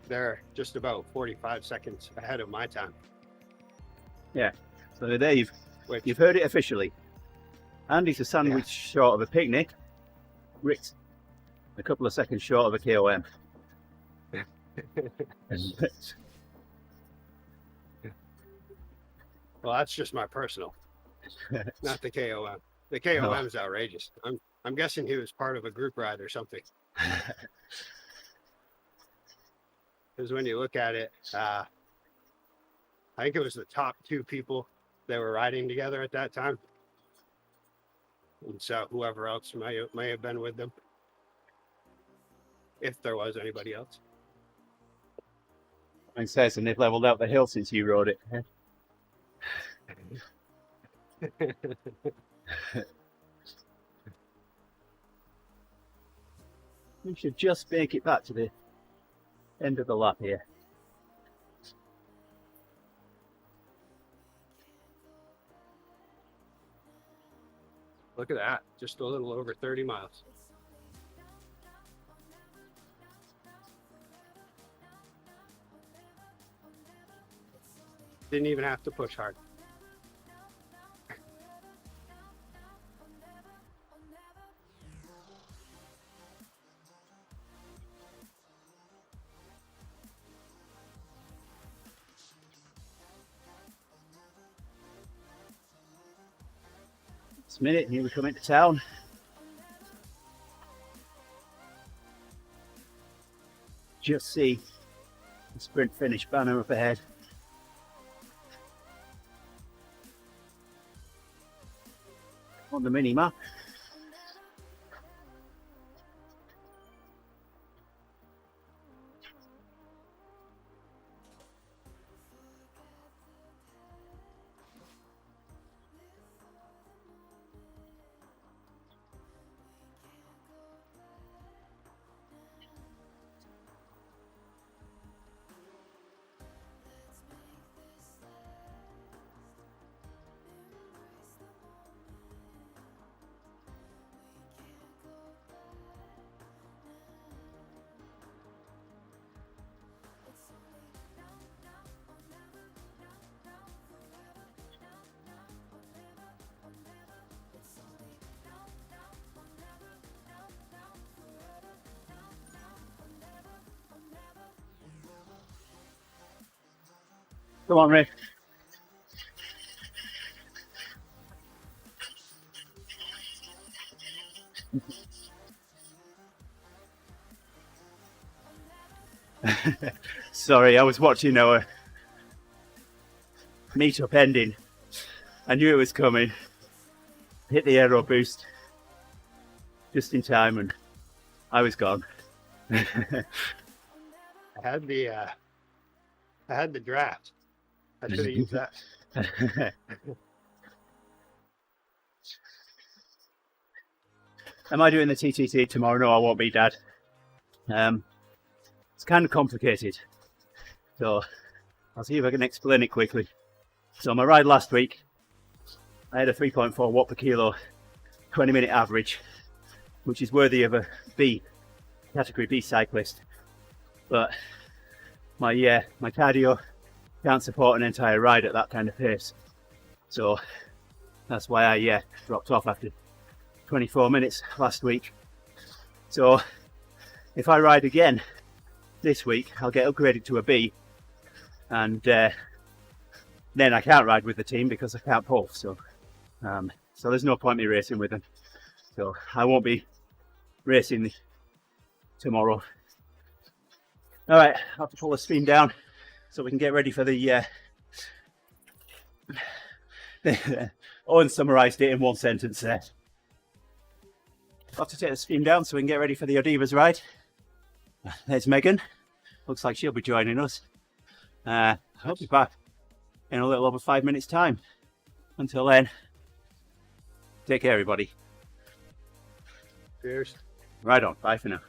they're just about 45 seconds ahead of my time. So there you've Which, heard it officially. Andy's a sandwich short of a picnic. Rick's a couple of seconds short of a KOM. well, that's just my personal, not the KOM. The KOM is outrageous. I'm guessing he was part of a group ride or something. Because when you look at it, I think it was the top 2 people that were riding together at that time. And so whoever else may have been with them, if there was anybody else. And says, and they've leveled out the hill since you rode it. We should just make it back to the end of the lap here. Look at that, just a little over 30 miles. Didn't even have to push hard. This minute, here we come into town. Just see the sprint finish banner up ahead. On the mini map. Come on, Ray. Sorry, I was watching our meetup ending. I knew it was coming. Hit the aero boost just in time, and I was gone. I had the draft. I should have used that. Am I doing the TTT tomorrow? No, I won't be, Dad. It's kind of complicated, so I'll see if I can explain it quickly. So my ride last week, I had a 3.4 watt per kilo 20-minute average, which is worthy of a B, category B cyclist. But my cardio can't support an entire ride at that kind of pace. So that's why I dropped off after 24 minutes last week. So if I ride again this week, I'll get upgraded to a B, and then I can't ride with the team because I can't pull. So there's no point me racing with them. So I won't be racing tomorrow. All right, I'll have to pull the stream down so we can get ready for the Owen summarised it in one sentence there. I'll have to take the stream down so we can get ready for the Odivas ride. There's Megan. Looks like she'll be joining us. I'll be back in a little over 5 minutes time. Until then, take care everybody. Cheers. Right on, bye for now.